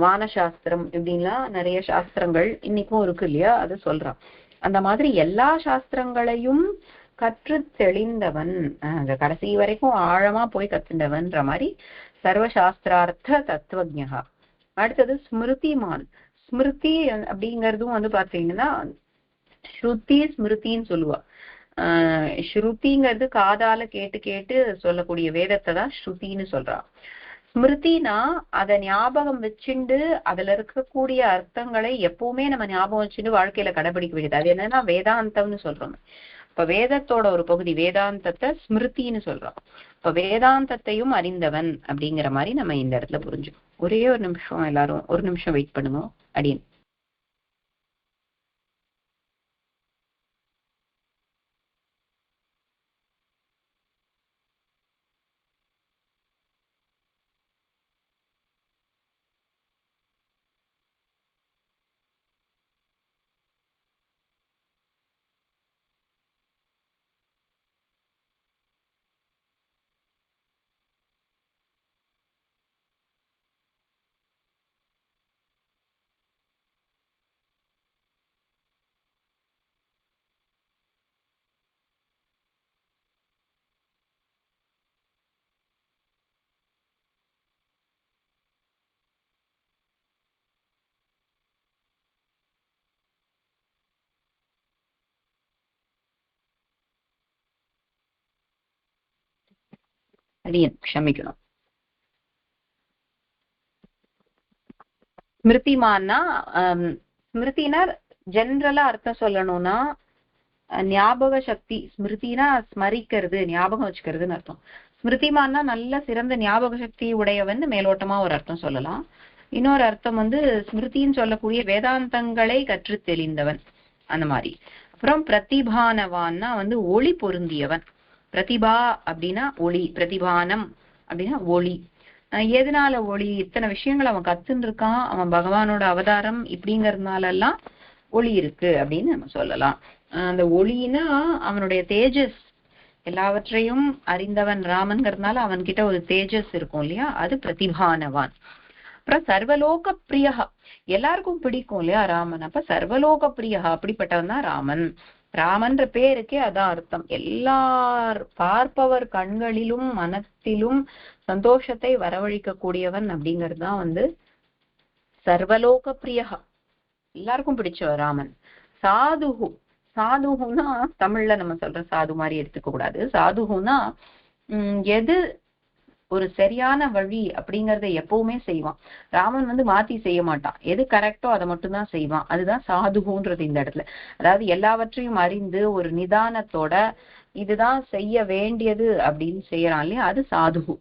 வானசாஸ்திரம் இப்படின்லாம் நிறைய சாஸ்திரங்கள் இன்னைக்கும் இருக்கு இல்லையா, அது சொல்றான். அந்த மாதிரி எல்லா சாஸ்திரங்களையும் கற்று தெளிந்தவன், அந்த கடைசி வரைக்கும் ஆழமா போய் கத்துண்டவன்ற மாதிரி சர்வசாஸ்திரார்த்த தத்துவஜா. அடுத்தது ஸ்மிருதிமான். ஸ்மிருதி அப்படிங்கிறதும் வந்து பாத்தீங்கன்னா ஸ்ருதி ஸ்மிருதின்னு சொல்லுவா. ஸ்ருதிங்கிறது காதால கேட்டு கேட்டு சொல்லக்கூடிய வேதத்தை தான் ஸ்ருதின்னு சொல்றா. ஸ்மிருதினா அதை ஞாபகம் வச்சுண்டு அதுல இருக்கக்கூடிய அர்த்தங்களை எப்பவுமே நம்ம ஞாபகம் வச்சுட்டு வாழ்க்கையில கடைபிடிக்க வேண்டியது. அது என்னன்னா வேதாந்தம்னு சொல்றோம். இப்ப வேதத்தோட ஒரு பகுதி வேதாந்தத்தை ஸ்மிருதின்னு சொல்றோம். இப்ப வேதாந்தத்தையும் அறிந்தவன் அப்படிங்கிற மாதிரி நம்ம இந்த இடத்துல புரிஞ்சுக்கணும். ஒரே ஒரு நிமிஷம், எல்லாரும் ஒரு நிமிஷம் வெயிட் பண்ணுங்க. அடியன் அடியன் க்ஷமிக்கணும். ஸ்மிருதிமான்னா ஸ்மிருதினா ஜென்ரலா அர்த்தம் சொல்லணும்னா ஞாபக சக்தி. ஸ்மிருதினா ஸ்மரிக்கிறது, ஞாபகம் வச்சுக்கிறதுன்னு அர்த்தம். ஸ்மிருதிமான்னா நல்ல சிறந்த ஞாபக சக்தி உடையவன் மேலோட்டமா ஒரு அர்த்தம் சொல்லலாம். இன்னொரு அர்த்தம் ஸ்மிருதின்னு சொல்லக்கூடிய வேதாந்தங்களை கற்று தெளிந்தவன் அந்த மாதிரி. அப்புறம் பிரதிபானவான்னா ஒளி பொருந்தியவன். பிரதிபா அப்படின்னா ஒளி, பிரதிபானம் அப்படின்னா ஒளி. எதனால ஒளி? இத்தனை விஷயங்கள் அவன் கத்துன்னு இருக்கான், அவன் பகவானோட அவதாரம் இப்படிங்கறதுனால எல்லாம் ஒளி இருக்கு அப்படின்னு நம்ம சொல்லலாம். அந்த ஒளினா அவனுடைய தேஜஸ், எல்லாவற்றையும் அறிந்தவன் ராமன்கிறதுனால அவன் கிட்ட ஒரு தேஜஸ் இருக்கும் இல்லையா, அது பிரதிபானவான். அப்புறம் சர்வலோக பிரியா, எல்லாருக்கும் பிடிக்கும் இல்லையா ராமன், அப்ப சர்வலோக பிரியா அப்படிப்பட்டவன் தான் ராமன். ராமன்ற பேருக்கே அதான் அர்த்தம். எல்லார் பார்ப்பவர் கண்களிலும் மனத்திலும் சந்தோஷத்தை வரவழைக்க கூடியவன் அப்படிங்கிறது தான் சர்வலோக பிரியா, எல்லாருக்கும் பிடிச்சவர் ராமன். சாதுஹு, சாதுஹுனா தமிழ்ல நம்ம சொல்ற சாது மாதிரி எடுத்துக்க கூடாது. சாதுஹுனா எது ஒரு சரியான வழி அப்படிங்கறத எப்பவுமே செய்வான். ராமன் மாத்தி செய்ய மாட்டான், எது கரெக்டோ அதை மட்டும்தான் செய்வான். அதுதான் சாதுகுன்றது இந்த இடத்துல. அதாவது எல்லாவற்றையும் அறிந்து ஒரு நிதானத்தோட இதுதான் செய்ய வேண்டியது அப்படின்னு செய்யறான் இல்லையா, அது சாதுகு.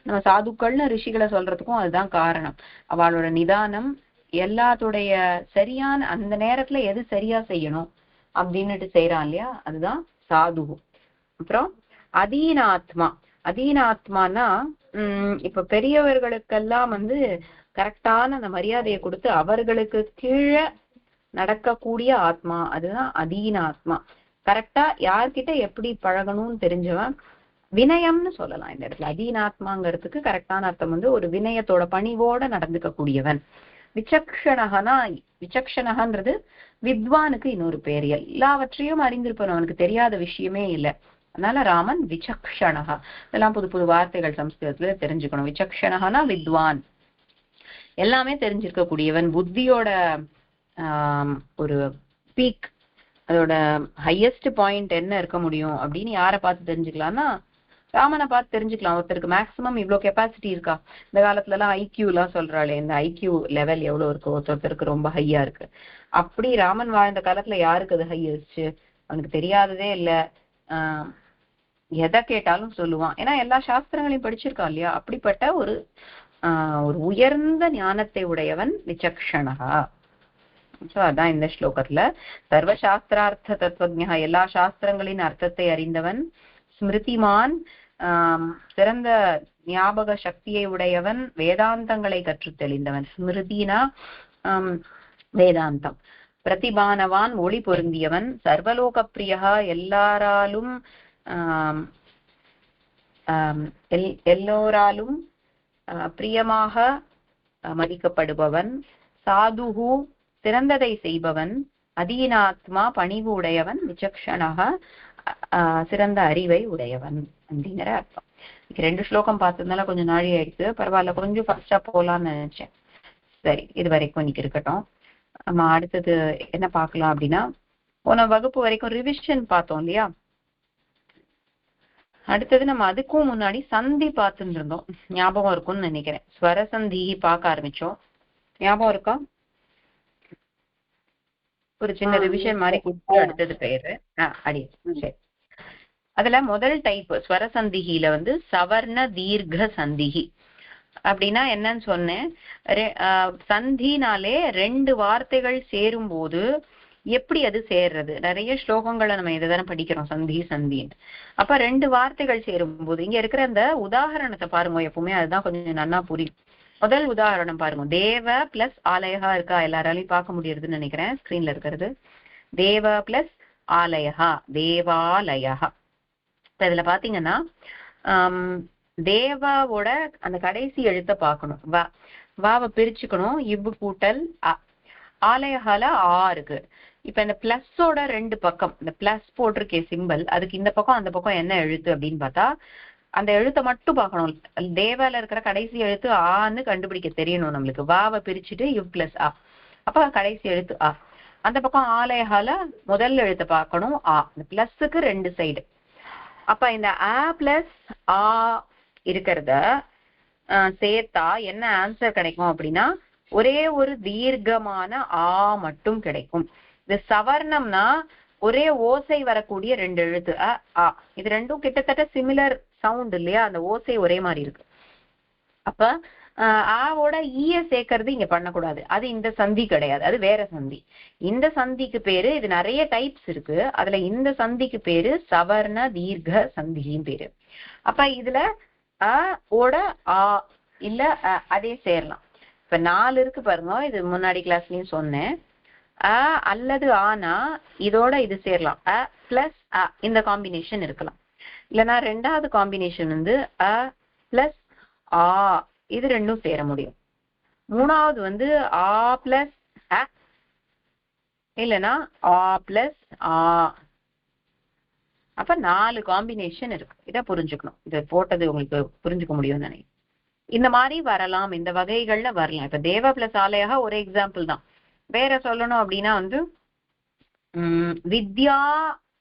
நம்ம சாதுக்கள்னு ரிஷிகளை சொல்றதுக்கும் அதுதான் காரணம். அவளோட நிதானம், எல்லாத்துடைய சரியான அந்த நேரத்துல எது சரியா செய்யணும் அப்படின்னுட்டு செய்யறான் இல்லையா, அதுதான் சாதுகு. அப்புறம் அதீனாத்மா, அதீனாத்மானா இப்ப பெரியவர்களுக்கெல்லாம் கரெக்டான அந்த மரியாதையை கொடுத்து அவர்களுக்கு கீழே நடக்கக்கூடிய ஆத்மா, அதுதான் அதீனாத்மா. கரெக்டா யார்கிட்ட எப்படி பழகணும்னு தெரிஞ்சவன், வினயம்னு சொல்லலாம் இந்த இடத்துல. அதீனாத்மாங்கிறதுக்கு கரெக்டான அர்த்தம் ஒரு வினயத்தோட பணிவோட நடந்துக்க கூடியவன். விசக்ஷணகனா, விசக்ஷணகன்றது வித்வானுக்கு இன்னொரு பேர். எல்லாவற்றையும் அறிந்திருப்பவன், அவனுக்கு தெரியாத விஷயமே இல்லை. அதனால ராமன் விசக்ஷணகா. இதெல்லாம் புது புது வார்த்தைகள் சம்ஸ்கிருதத்துல தெரிஞ்சுக்கணும். விசக்ஷணகனா வித்வான், எல்லாமே தெரிஞ்சிருக்க கூடியவன். புத்தியோட ஒரு பீக், அதோட ஹையஸ்ட் பாயிண்ட் என்ன இருக்க முடியும் அப்படின்னு யாரை பார்த்து தெரிஞ்சுக்கலாம்னா ராமனை பார்த்து தெரிஞ்சுக்கலாம். ஒருத்தருக்கு மேக்சிமம் இவ்வளவு கெப்பாசிட்டி இருக்கா, இந்த காலத்துல எல்லாம் ஐக்கியூ எல்லாம் சொல்றாளே, இந்த ஐக்கியூ லெவல் எவ்வளவு இருக்கு, ஒருத்தருக்கு ரொம்ப ஹையா இருக்கு. அப்படி ராமன் வாழ்ந்த காலத்துல யாருக்கு அது ஹையஸ்ட்? அவனுக்கு தெரியாததே இல்லை, எதை கேட்டாலும் சொல்லுவான். ஏன்னா எல்லா சாஸ்திரங்களையும் படிச்சிருக்கான் இல்லையா. அப்படிப்பட்ட ஒரு உயர்ந்த ஞானத்தை உடையவன் விசக்ஷணகா. சோ அதான் இந்த ஸ்லோகத்துல சர்வசாஸ்திரார்த்த தத்துவஜ்ஞா, எல்லா சாஸ்திரங்களின் அர்த்தத்தை அறிந்தவன். ஸ்மிருதிமான், சிறந்த ஞாபக சக்தியை உடையவன். வேதாந்தங்களை கற்று தெளிந்தவன். ஸ்மிருதினா வேதாந்தம். பிரதிபானவான், ஒளி பொருந்தியவன். சர்வலோக பிரியா, எல்லாராலும் எல்லோராலும் பிரியமாக மதிக்கப்படுபவன். சாதுகு, சிறந்ததை செய்பவன். அதீனாத்மா, பணிவு உடையவன். விசக்ஷணக, சிறந்த அறிவை உடையவன் அப்படிங்கிற அர்த்தம். ரெண்டு ஸ்லோகம் பார்த்ததுனால கொஞ்சம் நாழி ஆயிடுச்சு, பரவாயில்ல, கொஞ்சம் ஃபாஸ்டா போலான்னு நினைச்சேன். சரி, இது வரைக்கும் இன்னைக்கு இருக்கட்டும். நம்ம அடுத்தது என்ன பார்க்கலாம் அப்படின்னா, போன வகுப்பு வரைக்கும் ரிவிஷன் பார்த்தோம் இல்லையா. அடுத்தது நம்ம அதுக்கும் முன்னாடி சந்தி பார்த்துட்டு இருந்தோம், ஞாபகம் இருக்கும்னு நினைக்கிறேன். ஸ்வரசந்தி பார்க்க ஆரம்பிச்சோம், ஞாபகம் இருக்கா? ஒரு சின்ன ரிவிஷன் மாதிரி கொடுத்து அடுத்தது பெயரு அடி. சரி, அதுல முதல் டைப் ஸ்வரசந்திகில சவர்ண தீர்க்க சந்திகி அப்படின்னா என்னன்னு சொன்னேன். சந்தினாலே ரெண்டு வார்த்தைகள் சேரும் போது எப்படி அது சேர்றது? நிறைய ஸ்லோகங்களை நம்ம இதைதானே படிக்கிறோம், சந்தி சந்தின்னு. அப்ப ரெண்டு வார்த்தைகள் சேரும் போது இங்க இருக்கிற அந்த உதாரணத்தை பாருங்க, எப்பவுமே அதுதான் கொஞ்சம் நன்னா புரியும். முதல் உதாரணம் பாருங்க, தேவ பிளஸ் ஆலயா இருக்கா, எல்லாராலையும் பார்க்க முடியறதுன்னு நினைக்கிறேன் ஸ்கிரீன்ல இருக்கிறது. தேவ பிளஸ் ஆலயா, தேவாலயா. இப்ப இதுல பாத்தீங்கன்னா தேவாவோட அந்த கடைசி எழுத்த பார்க்கணும், வாவை பிரிச்சுக்கணும், இவ்வு கூட்டல் ஆலயால இருக்கு. இப்ப இந்த பிளஸோட ரெண்டு பக்கம், இந்த பிளஸ் போட்டிருக்கே சிம்பிள், அதுக்கு இந்த பக்கம் அந்த பக்கம் என்ன எழுத்து அப்படின்னு பார்த்தா அந்த எழுத்தை மட்டும் பார்க்கணும். தேவால இருக்கிற கடைசி எழுத்து ஆன்னு கண்டுபிடிக்க தெரியணும் நம்மளுக்கு. வாவை பிரிச்சுட்டு இவ் பிளஸ் ஆ, அப்ப கடைசி எழுத்து ஆ. அந்த பக்கம் ஆலயால முதல் எழுத்தை பார்க்கணும் ஆ, இந்த பிளஸுக்கு ரெண்டு சைடு. அப்ப இந்த ஆ பிளஸ் ஆ இருக்கிறத சேர்த்தா என்ன ஆன்சர் கிடைக்கும் அப்படின்னா ஒரே ஒரு தீர்க்கமான ஆ மட்டும் கிடைக்கும். இது சவர்ணம்னா ஒரே ஓசை வரக்கூடிய 2 எழுத்து அ ஆ. இது ரெண்டும் கிட்டத்தட்ட சிமிலர் சவுண்ட் இல்லையா, அந்த ஓசை ஒரே மாதிரி இருக்கு. அப்ப ஆவோட ஈய சேர்க்கறது இங்க பண்ணக்கூடாது. அது இந்த சந்தி கிடையாது, அது வேற சந்தி. இந்த சந்திக்கு பேரு, இது நிறைய டைப்ஸ் இருக்கு, அதுல இந்த சந்திக்கு பேரு சவர்ண தீர்க்க சந்தியின் பேரு. அப்ப இதுல அ ஓட ஆ இல்ல அதே சேரலாம். இப்ப 4 இருக்கு பாருங்க, இது முன்னாடி கிளாஸ்லயும் சொன்னேன். அ அல்லது ஆனா இதோட இது சேரலாம், அ பிளஸ் அ, இந்த காம்பினேஷன் இருக்கலாம். இல்லைன்னா ரெண்டாவது காம்பினேஷன் வந்து அ பிளஸ் ஆ, இது ரெண்டும் சேர முடியும். மூணாவது வந்து ஆ பிளஸ் அ இல்லைன்னா ஆ பிளஸ் ஆ. அப்ப 4 காம்பினேஷன் இருக்கு. இதை புரிஞ்சுக்கணும். இதை போட்டது உங்களுக்கு புரிஞ்சுக்க முடியும்னு நினைக்கிறேன். இந்த மாதிரி வரலாம், இந்த வகைகள்ல வரலாம். இப்ப தேவ பிளஸ் ஆலயா ஒரு எக்ஸாம்பிள் தான். வேற சொல்லணும் அப்படின்னா வந்து வித்யா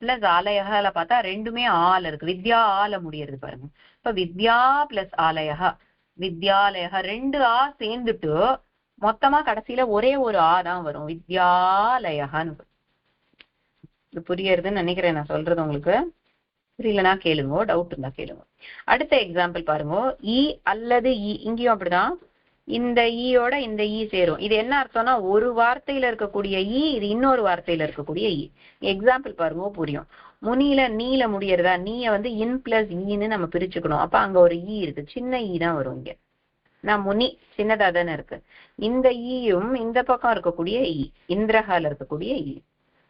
பிளஸ் ஆலயல பார்த்தா ரெண்டுமே ஆல இருக்கு. வித்யா ஆல முடியறது பாருங்க. இப்ப வித்யா பிளஸ் ஆலயா, வித்யாலயா 2 ஆ சேர்ந்துட்டு மொத்தமா கடைசியில ஒரே ஒரு ஆ தான் வரும், வித்யாலயான்னு. இது புரியறதுன்னு நினைக்கிறேன் நான் சொல்றது. உங்களுக்கு புரியலன்னா கேளுங்க, டவுட் இருந்தா கேளுங்க. அடுத்த எக்ஸாம்பிள் பாருங்க. இ அல்லது இ, இங்கேயும் அப்படிதான். இந்த ஈயோட இந்த ஈ சேரும். இது என்ன அர்த்தம்னா ஒரு வார்த்தையில இருக்கக்கூடிய ஈ, இது இன்னொரு வார்த்தையில இருக்கக்கூடிய ஈ. எக்ஸாம்பிள் பாருங்க புரியும். முனியில நீல முடியறதா, நீய வந்து இன் பிளஸ் ஈன்னு நம்ம பிரிச்சுக்கணும். அப்ப அங்க ஒரு ஈ இருக்கு, சின்ன ஈ தான் வரும். இங்க நான் முனி சின்னதா தானே இருக்கு. இந்த ஈயும் இந்த பக்கம் இருக்கக்கூடிய ஈ, இந்திரஹால இருக்கக்கூடிய ஈ,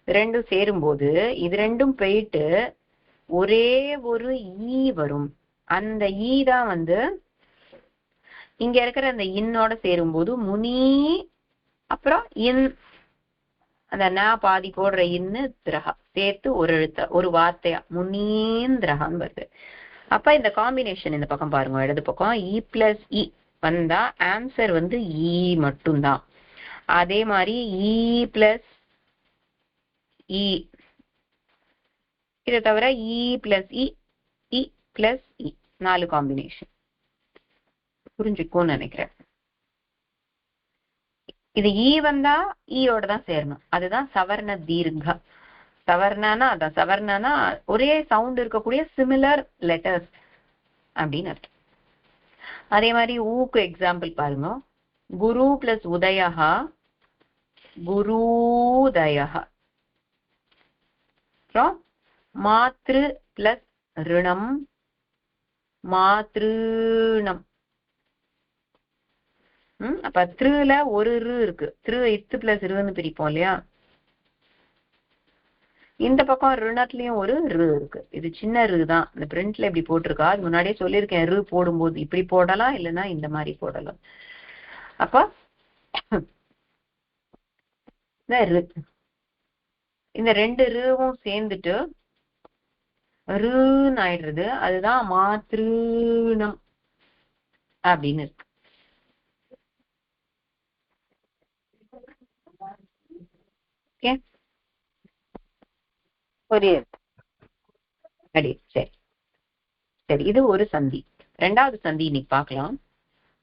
ரெண்டும் சேரும் போது இது ரெண்டும் போயிட்டு ஒரே ஒரு ஈ வரும். அந்த ஈ தான் வந்து இங்க இருக்கிற அந்த இன்னோட சேரும்போது முனி, அப்புறம் இன், அந்த ந பாதி போடுற இன்னு திரகா சேர்த்து ஒரு எழுத்த ஒரு வார்த்தையா முனீந்திரகான்னு வருது. அப்ப இந்த காம்பினேஷன் இந்த பக்கம் பாருங்க, இடது பக்கம் இ பிளஸ் இ வந்தா ஆன்சர் வந்து இ மட்டும்தான். அதே மாதிரி இ பிளஸ் இ, இதை தவிர இ பிளஸ் இ, இ பிளஸ் இ, 4 காம்பினேஷன். புரிஞ்சுக்கும்னு நினைக்கிறேன். இது ஈ வந்தா ஈயோட தான் சேரணும். அதுதான் சவர்ண தீர்க்க. சவர்ணனா அதான், சவர்ணனா ஒரே சவுண்ட் இருக்கக்கூடிய சிமிலர் லெட்டர்ஸ் அப்படின்னு அர்த்தம். அதே மாதிரி ஊக்கு எக்ஸாம்பிள் பாருங்க. குரு பிளஸ் உதயா, குருதயா. அப்புறம் மாத்ரு பிளஸ் ரிணம், மாத்ருணம். அப்ப த்ருல ஒரு ரு இருக்கு, த்ரு இத்து பிளஸ் ருன்னு பிரிப்போம் இல்லையா. இந்த பக்கம் ருணத்துலயும் ஒரு ரு இருக்கு. இது சின்ன ரு தான், இந்த பிரிண்ட்ல இப்படி போட்டிருக்கா. அது முன்னாடியே சொல்லியிருக்கேன், ரு போடும்போது இப்படி போடலாம், இல்லைன்னா இந்த மாதிரி போடலாம். அப்ப இந்த 2 ருவும் சேர்ந்துட்டு ருன்னு ஆயிடுறது. அதுதான் மாத்ருணம் அப்படின்னு இருக்கு. புரியுது? சரி சரி, இது ஒரு சந்தி. ரெண்டாவது சந்தி இன்னைக்கு பார்க்கலாம்,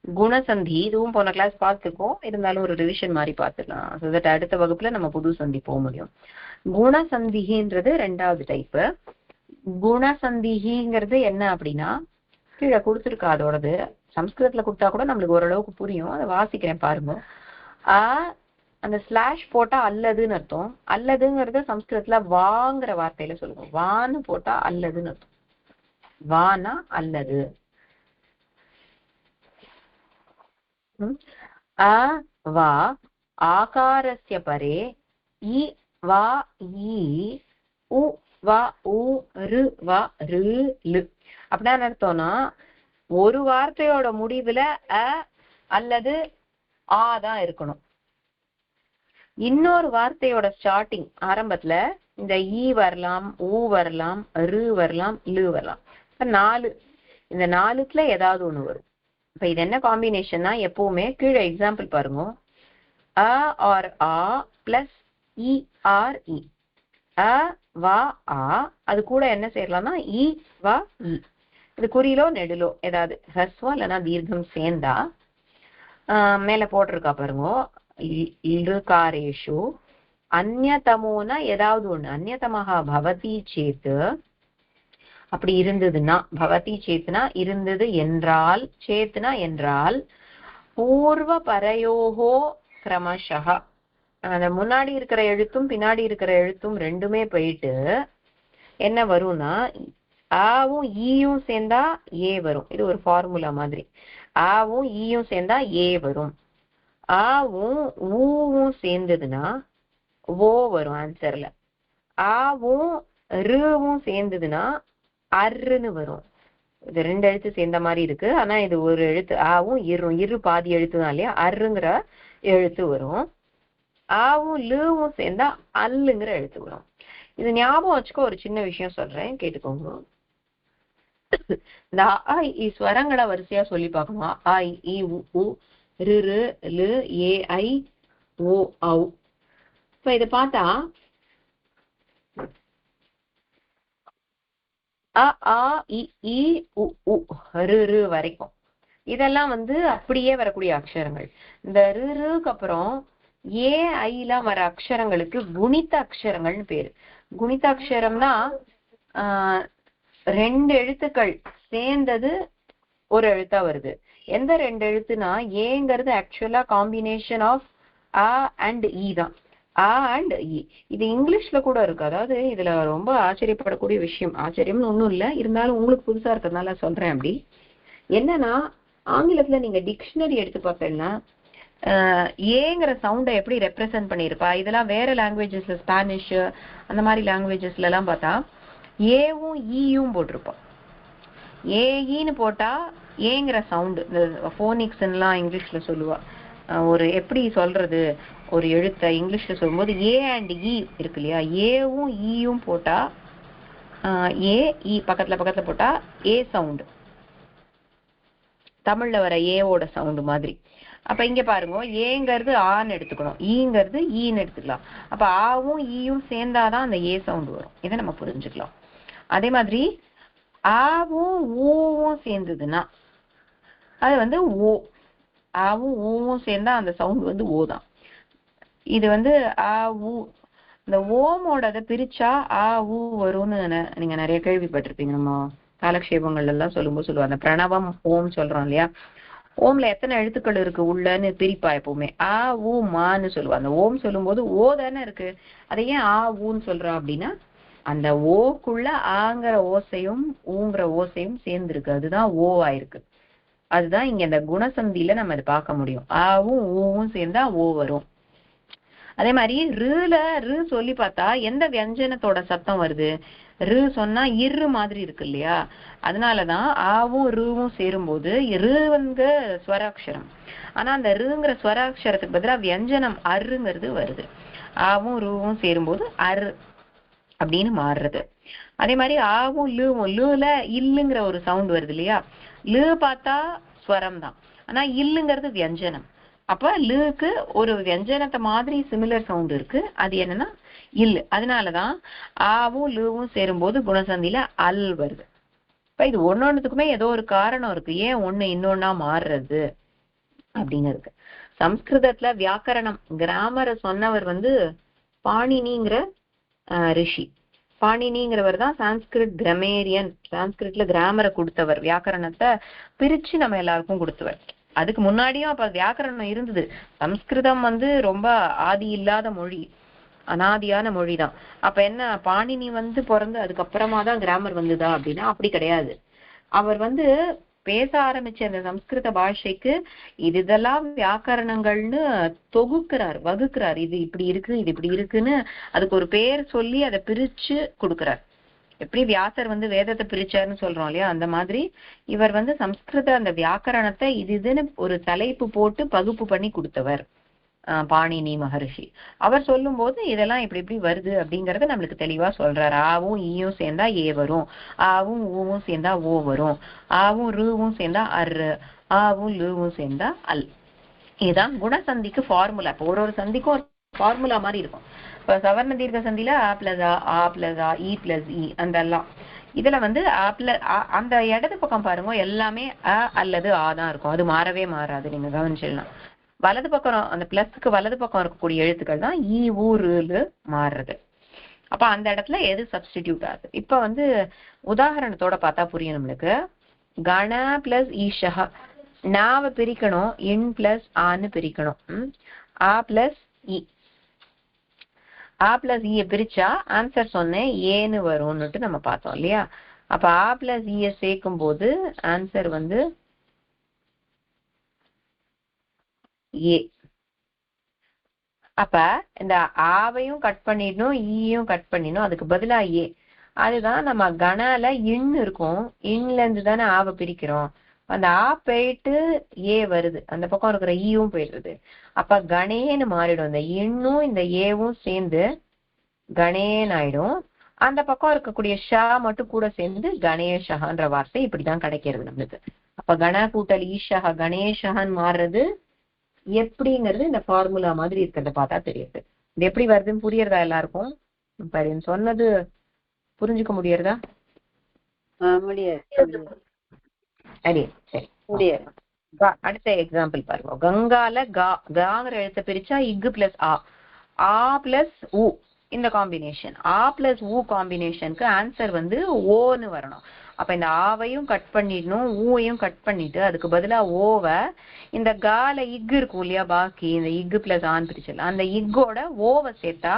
குணசந்தி. இதுவும் போன கிளாஸ் பார்த்துக்கோம், இருந்தாலும் ஒரு ரிவிஷன் மாதிரி பார்த்துக்கலாம். ஸோ தட் அடுத்த வகுப்புல நம்ம புது சந்தி போக முடியும். குணசந்திகின்றது ரெண்டாவது டைப்பு. குணசந்திகிங்கிறது என்ன அப்படின்னா, கீழே கொடுத்துருக்கா அதோடது, சம்ஸ்கிருதத்துல கொடுத்தா கூட நம்மளுக்கு ஓரளவுக்கு புரியும். அதை வாசிக்கிறேன் பாருங்க. அந்த ஸ்லாஷ் போட்டா அல்லதுன்னு அர்த்தம். அல்லதுங்கிறது சம்ஸ்கிருதத்துல வாங்கிற வார்த்தையில சொல்லுவோம். வான்னு போட்டா அல்லதுன்னு அர்த்தம். வானா அல்லது. அ வா ஆகாரஸ்ய பரே, இ வா ஈ, உ வா உ, ரு வா ரு லு. அப்படின்னா அர்த்தம்னா ஒரு வார்த்தையோட முடிவுல அ அல்லது ஆ தான் இருக்கணும். இன்னொரு வார்த்தையோட ஸ்டார்டிங் ஆரம்பத்துல இந்த ஈ வரலாம், ஊ வரலாம், ரு வரலாம், லு வரலாம். 4, இந்த 4த்துல ஏதாவது ஒண்ணு வரும். இப்ப இது என்ன காம்பினேஷன்னா, எப்பவுமே கீழே எக்ஸாம்பிள் பாருங்க. அ ஆர் ஆ பிளஸ் இ ஆர் இ. அ வா ஆ, அது கூட என்ன சேரலாம்னா இ வா இ. இது குறியிலோ நெடுலோ ஏதாவது ஹஸ்வா இல்லைன்னா தீர்க்கம் சேர்ந்தா மேல போட்டிருக்கா பாருங்க, இழுகாரேஷு அந்யதமோனா ஏதாவது ஒண்ணு, அந்யதமஹா பவதி சேத்து, அப்படி இருந்ததுன்னா, பவதி சேத்துனா இருந்தது என்றால், சேத்துனா என்றால், பூர்வ பரயோகோ கிரமஷஹ, அந்த முன்னாடி இருக்கிற எழுத்தும் பின்னாடி இருக்கிற எழுத்தும் ரெண்டுமே போயிட்டு என்ன வரும்னா, ஆவும் ஈயும் சேர்ந்தா ஏ வரும். இது ஒரு ஃபார்முலா மாதிரி. ஆவும் ஈயும் சேர்ந்தா ஏ வரும். ஆவும் ஊவும் சேர்ந்ததுன்னா ஓ வரும் ஆன்சர்ல. ஆவும் ருவும் சேர்ந்ததுன்னா அர்ன்னு வரும். இது ரெண்டு எழுத்து சேர்ந்த மாதிரி இருக்கு, ஆனா இது ஒரு எழுத்து. ஆவும் இரு பாதி எழுத்து தான் இல்லையா, அர்ருங்கிற எழுத்து வரும். ஆவும் லுவும் சேர்ந்தா அல்லுங்கிற எழுத்து வரும். இது ஞாபகம் வச்சுக்க ஒரு சின்ன விஷயம் சொல்றேன், கேட்டுக்கோங்க. இந்த அ இ ஸ்வரங்களை வரிசையா சொல்லி பார்க்கணும். அ இ உ ரு லு ஏ ஐ ஓ ஔ. இப்ப இத பார்த்தா அ ஆ இ ஈ உ உ ரு வரைக்கும் இதெல்லாம் அப்படியே வரக்கூடிய அக்ஷரங்கள். இந்த ருக்கு அப்புறம் ஏ ஐலாம் வர அக்ஷரங்களுக்கு குணித்த அக்ஷரங்கள்னு பேரு. குணித்த அக்ஷரம்னா ரெண்டு எழுத்துக்கள் சேர்ந்தது ஒரு எழுத்தா வருது. எந்த ரெண்டு எழுத்துனா, ஏங்கிறது ஆக்சுவலா காம்பினேஷன் ஆஃப் அ அண்ட் இ தான். அ அண்ட் இ. இது இங்கிலீஷ்ல கூட இருக்கு. அதாவது இதுல ரொம்ப ஆச்சரியப்படக்கூடிய விஷயம், ஆச்சரியம்னு ஒண்ணும் இல்ல, இருந்தாலும் உங்களுக்கு புதுசா இருக்கிறதுனால சொல்றேன். அப்படி என்னன்னா, ஆங்கிலத்துல நீங்க டிக்ஷனரி எடுத்து பார்த்தீங்கன்னா ஏங்கிற சவுண்டை எப்படி ரெப்ரசன்ட் பண்ணியிருப்பா. இதெல்லாம் வேற லாங்குவேஜஸ்ல, ஸ்பானிஷ் அந்த மாதிரி லாங்குவேஜஸ்ல எல்லாம் பார்த்தா ஏவும் ஈயும் போட்டிருப்போம். ஏன்னு போட்டா ஏங்கிற சவுண்டு, இந்த போனிக்ஸ்லாம் இங்கிலீஷ்ல சொல்லுவா. ஒரு எப்படி சொல்றது, ஒரு எழுத்தை இங்கிலீஷ்ல சொல்லும்போது ஏ அண்ட் இ இருக்கு இல்லையா, ஏவும் ஈயும் போட்டா ஏ இ பக்கத்துல பக்கத்துல போட்டா ஏ சவுண்டு, தமிழ்ல வர ஏவோட சவுண்டு மாதிரி. அப்ப இங்க பாருங்க, ஏங்கிறது ஆன்னு எடுத்துக்கணும், ஈங்கிறது ஈன்னு எடுத்துக்கலாம். அப்ப ஆவும் ஈயும் சேர்ந்தாதான் அந்த ஏ சவுண்டு வரும். இதை நம்ம புரிஞ்சுக்கலாம். அதே மாதிரி ஆவும் ஊவும் சேர்ந்ததுன்னா அது ஓ. ஆவும் ஊவும் சேர்ந்தா அந்த சவுண்ட் ஓ தான். இது ஆ ஊ, இந்த ஓமோட பிரிச்சா ஆ ஊ வரும்னு நீங்க நிறைய கேள்விப்பட்டிருப்பீங்க. நம்ம காலக்ஷேபங்கள்ல எல்லாம் சொல்லும்போது சொல்லுவாங்க, அந்த பிரணவம் ஓம் சொல்றோம் இல்லையா, ஓம்ல எத்தனை எழுத்துக்கள் இருக்கு உள்ளன்னு பிரிப்பா எப்பவுமே. ஆ ஊ மான்னு சொல்லுவா. அந்த ஓம் சொல்லும் போது ஓ தானே இருக்கு, அதை ஏன் ஆ ஊன்னு சொல்றா அப்படின்னா, அந்த ஓக்குள்ள ஆங்கிற ஓசையும் ஊங்கிற ஓசையும் சேர்ந்துருக்கு, அதுதான் ஓ ஆயிருக்கு. அதுதான் இங்க இந்த குணசந்தியில நம்ம அதை பார்க்க முடியும். ஆவும் ஊவும் சேர்ந்தா ஓ வரும். அதே மாதிரி ரு சொல்லி பார்த்தா எந்த வியஞ்சனத்தோட சத்தம் வருது, ரு சொன்னா இரு மாதிரி இருக்கு இல்லையா, அதனாலதான் ஆவும் ருவும் சேரும்போது ருங்க ஸ்வராட்சரம். ஆனா அந்த ருங்கிற ஸ்வராட்சரத்துக்கு பதிலா வியஞ்சனம் அருங்கிறது வருது. ஆவும் ருவும் சேரும்போது அரு அப்படின்னு மாறுறது. அதே மாதிரி ஆவும் லுவும், லுல இல்லுங்கிற ஒரு சவுண்ட் வருது இல்லையா, லு பார்த்தா ஸ்வரம் தான், ஆனா இல்லுங்கிறது வியஞ்சனம். அப்ப லுக்கு ஒரு வியஞ்சனத்தை மாதிரி சிமிலர் சவுண்ட் இருக்கு, அது என்னன்னா இல்லு. அதனாலதான் ஆவும் லுவும் சேரும்போது குணசந்தியில அல் வருது. இப்ப இது ஒன்னொன்னுக்குமே ஏதோ ஒரு காரணம் இருக்கு, ஏன் ஒண்ணு இன்னொன்னா மாறுறது அப்படிங்கிறது. சம்ஸ்கிருதத்துல வியாக்கரணம் கிராமரை சொன்னவர் பாணினிங்கிற ரிஷி. பாணினிங்கிறவர் தான் சான்ஸ்கிரிட் கிராமேரியன், சான்ஸ்கிரிட்ல கிராமரை கொடுத்தவர், வியாக்கரணத்தை பிரிச்சு நம்ம எல்லாருக்கும் கொடுத்தவர். அதுக்கு முன்னாடியும் அப்ப வியாக்கரணம் இருந்தது. சம்ஸ்கிருதம் ரொம்ப ஆதி இல்லாத மொழி, அனாதியான மொழிதான். அப்ப என்ன, பாணினி பிறந்து அதுக்கப்புறமா தான் கிராமர் வந்ததா அப்படின்னா அப்படி கிடையாது. அவர் பேச ஆரம்பிச்ச அந்த சம்ஸ்கிருத பாஷைக்கு இதெல்லாம் வியாக்கரணங்கள்னு தொகுக்கிறார், வகுக்கிறார். இது இப்படி இருக்கு, இது இப்படி இருக்குன்னு அதுக்கு ஒரு பேர் சொல்லி அதை பிரிச்சு கொடுக்கிறார். எப்படி வியாசர் வேதத்தை பிரிச்சாருன்னு சொல்றோம் இல்லையா, அந்த மாதிரி இவர் சம்ஸ்கிருத அந்த வியாக்கரணத்தை இதுன்னு ஒரு தலைப்பு போட்டு பகுப்பு பண்ணி கொடுத்தவர் பாணினி மகரிஷி. அவர் சொல்லும் போது இதெல்லாம் இப்படி இப்படி வருது அப்படிங்கறத நம்மளுக்கு தெளிவா சொல்றாரு. ஆவும் ஈயும் சேர்ந்தா ஏ வரும், ஆவும் ஊவும் சேர்ந்தா ஓ வரும், ஆவும் ருவும் சேர்ந்தா அரு, ஆவும் லுவும் சேர்ந்தா அல். இதுதான் குணசந்திக்கு ஃபார்முலா. இப்போ ஒரு சந்திக்கும் ஒரு ஃபார்முலா மாதிரி இருக்கும். இப்ப சவர்ண தீர்க்க சந்தியில ஆ பிளஸ் ஆ, ஆ பிளஸ் ஆ, இ பிளஸ் இ, அந்த எல்லாம் இதுல வந்து அந்த இடது பக்கம் பாருங்க எல்லாமே அ அல்லது ஆ தான் இருக்கும். அது மாறவே மாறாது. நீங்க கவனிச்சிடலாம். வலது பக்கம் அந்த பிளஸ்க்கு வலது பக்கம் இருக்கக்கூடிய எழுத்துக்கள் தான் ஈ ஊ ரு மாறுறது. அப்ப அந்த இடத்துல எது சப்ஸ்டிடியூட் ஆகுது? இப்ப வந்து உதாரணத்தோட பார்த்தா புரியும் நம்மளுக்கு. கண பிளஸ் ஈஷா, நாவை பிரிக்கணும், இன் பிளஸ் ஆன்னு பிரிக்கணும். ஆ பிளஸ் இ, ஆ பிளஸ் ஈ பிரிச்சா ஆன்சர் சொன்னேன் ஏன்னு வரும்னுட்டு நம்ம பார்த்தோம் இல்லையா? அப்ப ஆ பிளஸ் ஈ சேர்க்கும் போது ஆன்சர் வந்து ஏ. அப்ப இந்த ஆவையும் கட் பண்ணிடணும், ஈயும் கட் பண்ணிடணும், அதுக்கு பதிலா ஏ. அதுதான் நம்ம கணால இன் இருக்கும், இன்ல இருந்து தானே ஆவை பிரிக்கிறோம். அந்த ஆ போயிட்டு ஏ வருது, அந்த பக்கம் இருக்கிற ஈயும் போயிடுறது. அப்ப கணேன்னு மாறிடும். இந்த இன்னும் இந்த ஏவும் சேர்ந்து கணேன் ஆயிடும். அந்த பக்கம் இருக்கக்கூடிய ஷா மட்டும் கூட சேர்ந்து கணேஷஹான்ற வார்த்தை இப்படிதான் கிடைக்கிறது நம்மளுக்கு. அப்ப கண கூட்டல் ஈஷா கணேஷஹான்னு மாறுறது எப்படிங்கிறது இந்த ஃபார்முலா மாதிரி இருக்கிறத பார்த்தா தெரியுது. இது எப்படி வருதுன்னு புரியறதா எல்லாருக்கும்? சொன்னது புரிஞ்சுக்க முடியறதா? சரி. அடுத்த எக்ஸாம்பிள் பாருங்க. கங்கால காங்கிற எழுத்தை பிரிச்சா இக்கு பிளஸ் ஆ பிளஸ் ஊ இந்த காம்பினேஷன். ஆ பிளஸ் ஊ காம்பினேஷனுக்கு ஆன்சர் வந்து ஓன்னு வரணும். அப்ப இந்த ஆவையும் கட் பண்ணிடணும், ஊவையும் கட் பண்ணிட்டு அதுக்கு பதிலா ஓவை இந்த கால இக்கு இருக்கும் இல்லையா, பாக்கி இந்த இக்கு பிளஸ் ஆன் பிரிச்சலாம். அந்த இக்கோட ஓவை சேர்த்தா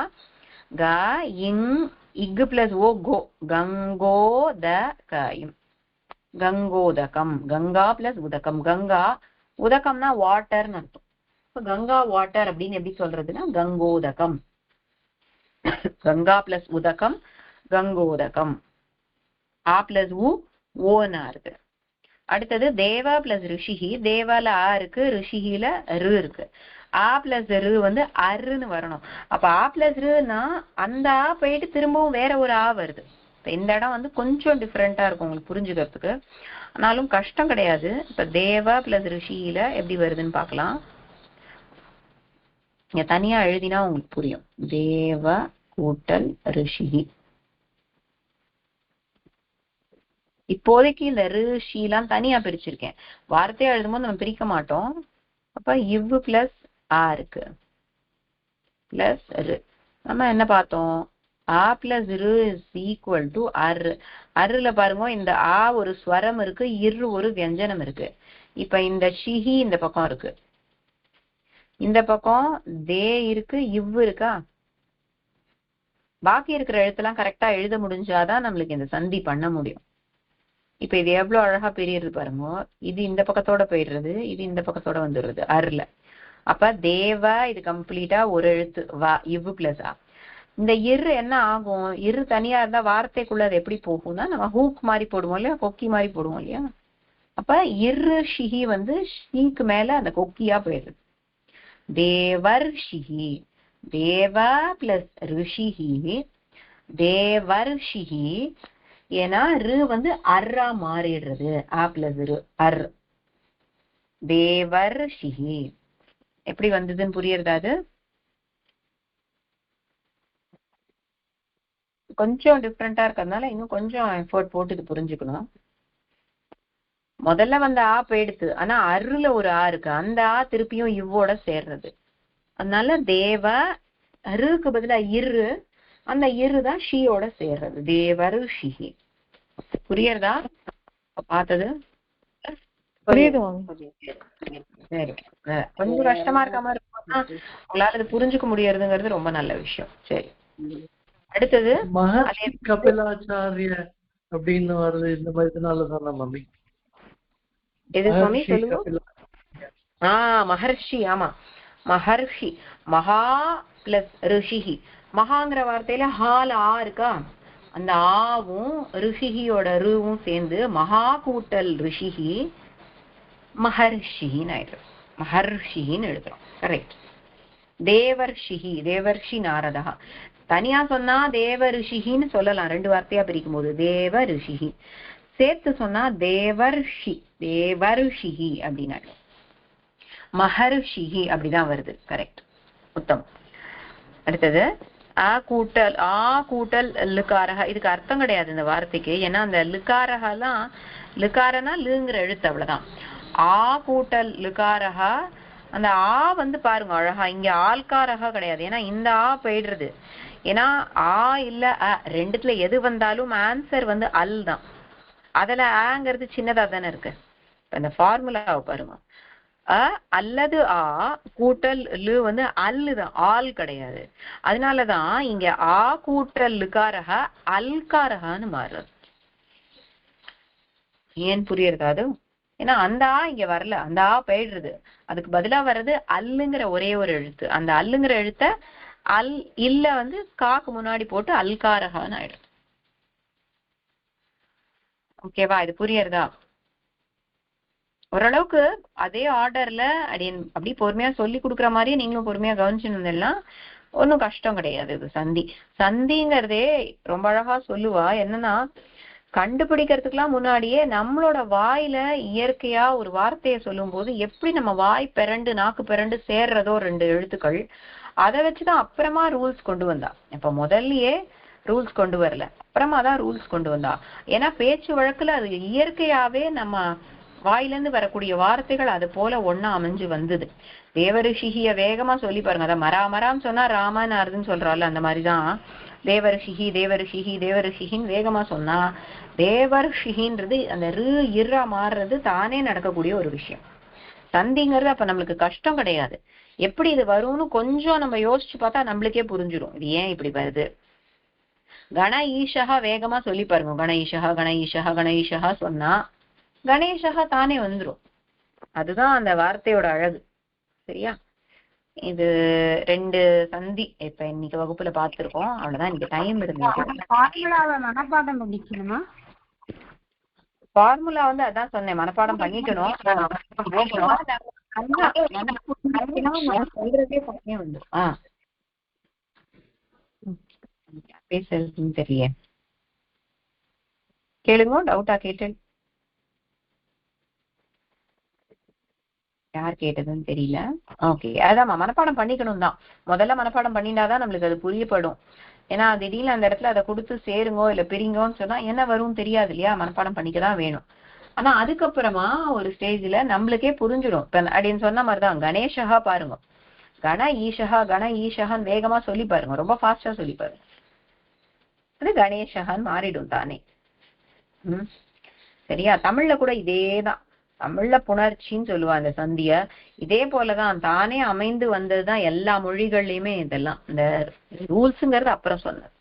க இங் இக்கு பிளஸ் ஓ கோ கங்கோதகம். கங்கோதகம், கங்கா பிளஸ் உதகம். கங்கா உதகம்னா வாட்டர்னு அர்த்தம். இப்ப கங்கா வாட்டர் அப்படின்னு எப்படி சொல்றதுன்னா கங்கோதகம். கங்கா பிளஸ் உதகம் கங்கோதகம். ஆ பிளஸ் ஊ ஓனா இருக்கு. அடுத்தது தேவா பிளஸ் ரிஷிஹி. தேவால ஆ இருக்கு, ரிஷிஹில ரு இருக்கு. ஆ பிளஸ் ரு வந்து அருன்னு வரணும். அப்ப ஆ பிளஸ் ருன்னா அந்த ஆ போயிட்டு திரும்பவும் வேற ஒரு ஆ வருது. இந்த இடம் வந்து கொஞ்சம் டிஃப்ரெண்டா இருக்கும் உங்களுக்கு புரிஞ்சுக்கிறதுக்கு, ஆனாலும் கஷ்டம் கிடையாது. இப்ப தேவா பிளஸ் ரிஷியில எப்படி வருதுன்னு பாக்கலாம். இங்க தனியா எழுதினா உங்களுக்கு புரியும். தேவ கூட்டல் ரிஷி. இப்போதைக்கு இந்த ரிஷிலாம் தனியா பிரிச்சிருக்கேன். வார்த்தையா எழுதும்போது நம்ம பிரிக்க மாட்டோம். அப்ப இவ்வு பிளஸ் ஆ இருக்கு பிளஸ் ரு. நம்ம என்ன பார்த்தோம்? ஆ பிளஸ் ரு இஸ் ஈக்குவல் டு அரு. அருல பாருங்க இந்த ஆ ஒரு ஸ்வரம் இருக்கு, இரு ஒரு வியஞ்சனம் இருக்கு. இப்ப இந்த ஷிஹி இந்த பக்கம் இருக்கு, இந்த பக்கம் தே இருக்கு, இவ்வு இருக்கா. பாக்கி இருக்கிற எழுத்தெல்லாம் கரெக்டா எழுத முடிஞ்சாதான் நம்மளுக்கு இந்த சந்தி பண்ண முடியும். இப்ப இது எவ்வளவு அழகா பிரியுது பாருங்க. இது இந்த பக்கத்தோட போயிடுறது, இது இந்த பக்கத்தோட வந்துடுறது அருல. அப்ப தேவ இது கம்ப்ளீட்டா ஒரு எழுத்து வா, இவ்வு பிளஸ் ஆ. இந்த இரு என்ன ஆகும்? இரு தனியா இருந்தா வார்த்தைக்குள்ள அது எப்படி போகும்னா நம்ம ஹூக் மாதிரி போடுவோம் இல்லையா, கொக்கி மாதிரி போடுவோம் இல்லையா. அப்ப இரு ஷிஹி வந்து ஷீக்கு மேல அந்த கொக்கியா போயிடுது. தேவர் ஷிஹி. தேவா பிளஸ் ரிஷிஹி தேவர்ஷிஹி. ஏன்னா ரு வந்து அர்ரா மாறிடுறது. ஆ பிளஸ் ரு அர். தேவர்ஷிஹி எப்படி வந்ததுன்னு புரியுறதா? அது கொஞ்சம் டிஃப்ரெண்டா இருக்கிறதுனால இன்னும் கொஞ்சம் எஃபோர்ட் போட்டு இது புரிஞ்சுக்கணும். முதல்ல வந்த ஆ போயிடுத்து, ஆனா அருல ஒரு ஆ இருக்கு, அந்த ஆ திருப்பியும் இவ்வோட சேர்றது. அதனால தேவ ருக்கு பதிலா இரு, அந்த இருதான் ஷியோட சேர்றது. தேவரு ஷிஹி. புரியறதா பார்த்தது? சரி, கொஞ்சம் கஷ்டமா இருக்க மாதிரி இருக்கும்னா உங்களால இது புரிஞ்சுக்க முடியறதுங்கிறது ரொம்ப நல்ல விஷயம். சரி, அடுத்தது மகர்ஷி கபிலாச்சாரிய அப்படின்னு வருது. இந்த மாதிரி சொன்ன மம்மி எது சுவாமி சொல்லுங்க. மகர்ஷி. ஆமா, மகர்ஷி. மகா பிளஸ் ரிஷிஹி. மகாங்கிற வார்த்தையில ஹால ஆ இருக்கா, அந்த ஆவும் ரிஷிஹியோட ருவும் சேர்ந்து மகா கூட்டல் ரிஷிஹி மகர்ஷின்னு ஆயிடுறோம். மகர்ஷின்னு எழுதுறோம். கரெக்ட். தேவர்ஷிஹி தேவர்ஷி நாரதா. தனியா சொன்னா தேவ ரிஷிஹின்னு சொல்லலாம், ரெண்டு வார்த்தையா பிரிக்கும் போது தேவ ரிஷிஹி. சேர்த்து சொன்னா தேவர்ஷி தேவர்ஷிஹி அப்படின்னா மகர்ஷிஹி அப்படிதான் வருது. கரெக்ட், உத்தம். அடுத்தது கூட்டல் கூட்டல் லுக்காரக. இதுக்கு அர்த்தம் கிடையாது இந்த வார்த்தைக்கு. ஏன்னா அந்த லுக்காரகலாம் லுக்காரனா லுங்கிற எழுத்து, அவ்வளவுதான். கூட்டல் லுக்காரகா. அந்த வந்து பாருங்க அழகா, இங்க ஆல்காரகா கிடையாது. ஏன்னா இந்த போயிடுறது. ஏன்னா இல்ல ரெண்டுத்துல எது வந்தாலும் ஆன்சர் வந்து அல் தான். அதுல ஆங்கிறது சின்னதா தானே இருக்கு. இந்த ஃபார்முலாவை பாருங்க, அல்லது கூட்டல் லு வந்து அல்லுதான், ஆல் கிடையாது. அதனாலதான் இங்க கூட்டல் லுக்காரகா அல்காரகான்னு மாறுறது. ஏன் புரியுறதா அது? ஏன்னா அந்த இங்க வரல, அந்த போயிடுறது. அதுக்கு பதிலா வர்றது அல்லுங்கிற ஒரே ஒரு எழுத்து. அந்த அல்லுங்கிற எழுத்த அல் இல்ல வந்து காக்கு முன்னாடி போட்டு அல்காரகான்னு ஆயிடுது. ஓகேவா? இது புரியுறதா? ஓரளவுக்கு அதே ஆர்டர்ல அப்படி பொறுமையா சொல்லி கொடுக்குற மாதிரியே நீங்களும் பொறுமையா கவனிச்சுருந்தா ஒன்னும் கஷ்டம் கிடையாது. இது சந்திங்கிறதே ரொம்ப அழகா சொல்லுவா. என்னன்னா, கண்டுபிடிக்கிறதுக்கெல்லாம் முன்னாடியே நம்மளோட வாயில இயற்கையா ஒரு வார்த்தையை சொல்லும் போது எப்படி நம்ம வாய் பிறண்டு நாக்கு பிறண்டு சேர்றதோ ரெண்டு எழுத்துக்கள், அதை வச்சுதான் அப்புறமா ரூல்ஸ் கொண்டு வந்தா. இப்ப முதல்லயே ரூல்ஸ் கொண்டு வரல, அப்புறமா தான் ரூல்ஸ் கொண்டு வந்தா. ஏன்னா பேச்சு வழக்குல அது இயற்கையாவே நம்ம வாயிலிருந்து வரக்கூடிய வார்த்தைகள் அது போல ஒன்னா அமைஞ்சு வந்தது. தேவரிஷிகிய வேகமா சொல்லி பாருங்க. அதான் மராமரான்னு சொன்னா ராமன் ஆறுதுன்னு சொல்றாள். அந்த மாதிரிதான் தேவரிஷிகி தேவரிஷிகி தேவரிஷிகின்னு வேகமா சொன்னா தேவர்ஷிகின்றது அந்த இர்ரா மாறுறது தானே நடக்கக்கூடிய ஒரு விஷயம். சந்திங்கிறது அப்ப நம்மளுக்கு கஷ்டம் கிடையாது. எப்படி இது வரும்னு கொஞ்சம் நம்ம யோசிச்சு பார்த்தா நம்மளுக்கே புரிஞ்சிடும் இது ஏன் இப்படி வருது. கண ஈஷா வேகமா சொல்லி பாருங்க. கண ஈஷா கண ஈஷா கண ஈஷா சொன்னா கணேசா தானே வந்துரும். அதுதான் அந்த வார்த்தையோட அழகு. சரியா? இது ரெண்டு சந்தி இப்ப இன்னைக்கு வகுப்புல பாத்துருக்கோம். அவ்வளவுதான். இன்னைக்கு டைம் இருந்தது. மனப்பாடம் பண்ணிக்கணுமா? ஃபார்முலா வந்து அதான் சொன்னேன், மனப்பாடம் பண்ணிக்கணும். சொல்றதே பண்ணே வந்து பேசுறதுன்னு தெரியல. கேளுங்க, டவுட்டா கேட்டு யார் கேட்டதுன்னு தெரியல. ஓகே, அதான் மனப்பாடம் பண்ணிக்கணும் தான். முதல்ல மனப்பாடம் பண்ணிட்டாதான் நம்மளுக்கு அது புரியப்படும். ஏன்னா திடீர்னு அந்த இடத்துல அதை கொடுத்து சேருங்கோ இல்ல பிரிங்கோன்னு சொன்னா என்ன வரும் தெரியாது இல்லையா? மனப்பாடம் பண்ணிக்கதான் வேணும். ஆனா அதுக்கப்புறமா ஒரு ஸ்டேஜ்ல நம்மளுக்கே புரிஞ்சிடும். இப்ப அப்படின்னு சொன்ன மாதிரிதான் கணேஷா பாருங்க, கண ஈஷகான்னு வேகமா சொல்லி பாருங்க, ரொம்ப ஃபாஸ்டா சொல்லி பாருங்க, அது கணேஷகான்னு மாறிடும் தானே. சரியா? தமிழ்ல கூட இதேதான், தமிழ்ல புணர்ச்சின்னு சொல்லுவா அந்த சந்திய. இதே போலதான் தானே அமைந்து வந்ததுதான் எல்லா மொழிகள்லயுமே. இதெல்லாம் இந்த ரூல்ஸுங்கிறது அப்புறம் சொன்னது.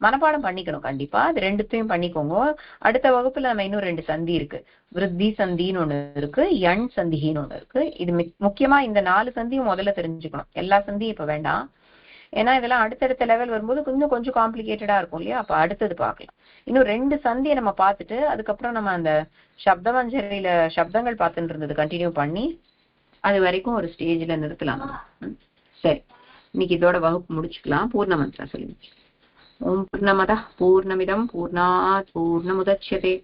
மனப்பாடம் பண்ணிக்கணும் கண்டிப்பா. அது ரெண்டுத்தையும் பண்ணிக்கோங்க. அடுத்த வகுப்புல நம்ம இன்னும் ரெண்டு சந்தி இருக்கு. விருத்தி சந்தின்னு ஒண்ணு இருக்கு, எண் சந்தின்னு ஒண்ணு இருக்கு. இது முக்கியமா இந்த 4 சந்தியும் முதல்ல தெரிஞ்சுக்கணும். எல்லா சந்தியும் இப்ப வேண்டாம். ஏன்னா இதெல்லாம் அடுத்தடுத்த லெவல் வரும்போது கொஞ்சம் காம்ப்ளிகேட்டடா இருக்கும் இல்லையா? அப்ப அடுத்தது பார்க்கலாம். இன்னும் 2 சந்தியை நம்ம பார்த்துட்டு அதுக்கப்புறம் நம்ம அந்த சப்தமஞ்சரியில சப்தங்கள் பார்த்துட்டு இருந்தது கண்டினியூ பண்ணி அது வரைக்கும் ஒரு ஸ்டேஜ்ல நிறுத்தலாம். சரி, இன்னைக்கு இதோட வகுப்பு முடிச்சுக்கலாம். பூர்ண மந்திரம் சொல்லுங்க. ஓம் பூர்ணமதః பூர்ணமிதம் பூர்ணாத் பூர்ணமுதச்யதே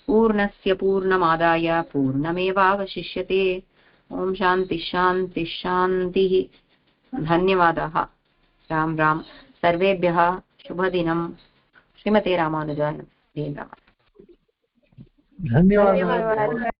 பூர்ணஸ்ய பூர்ணமாதாய பூர்ணமேவாவசிஷ்யதே. ஓம் சாந்தி சாந்தி சாந்திः. धन्यवादाः. राम राम. सर्वेभ्यः शुभदिनं. श्रीमते रामानुजाय. धन्यवादाः.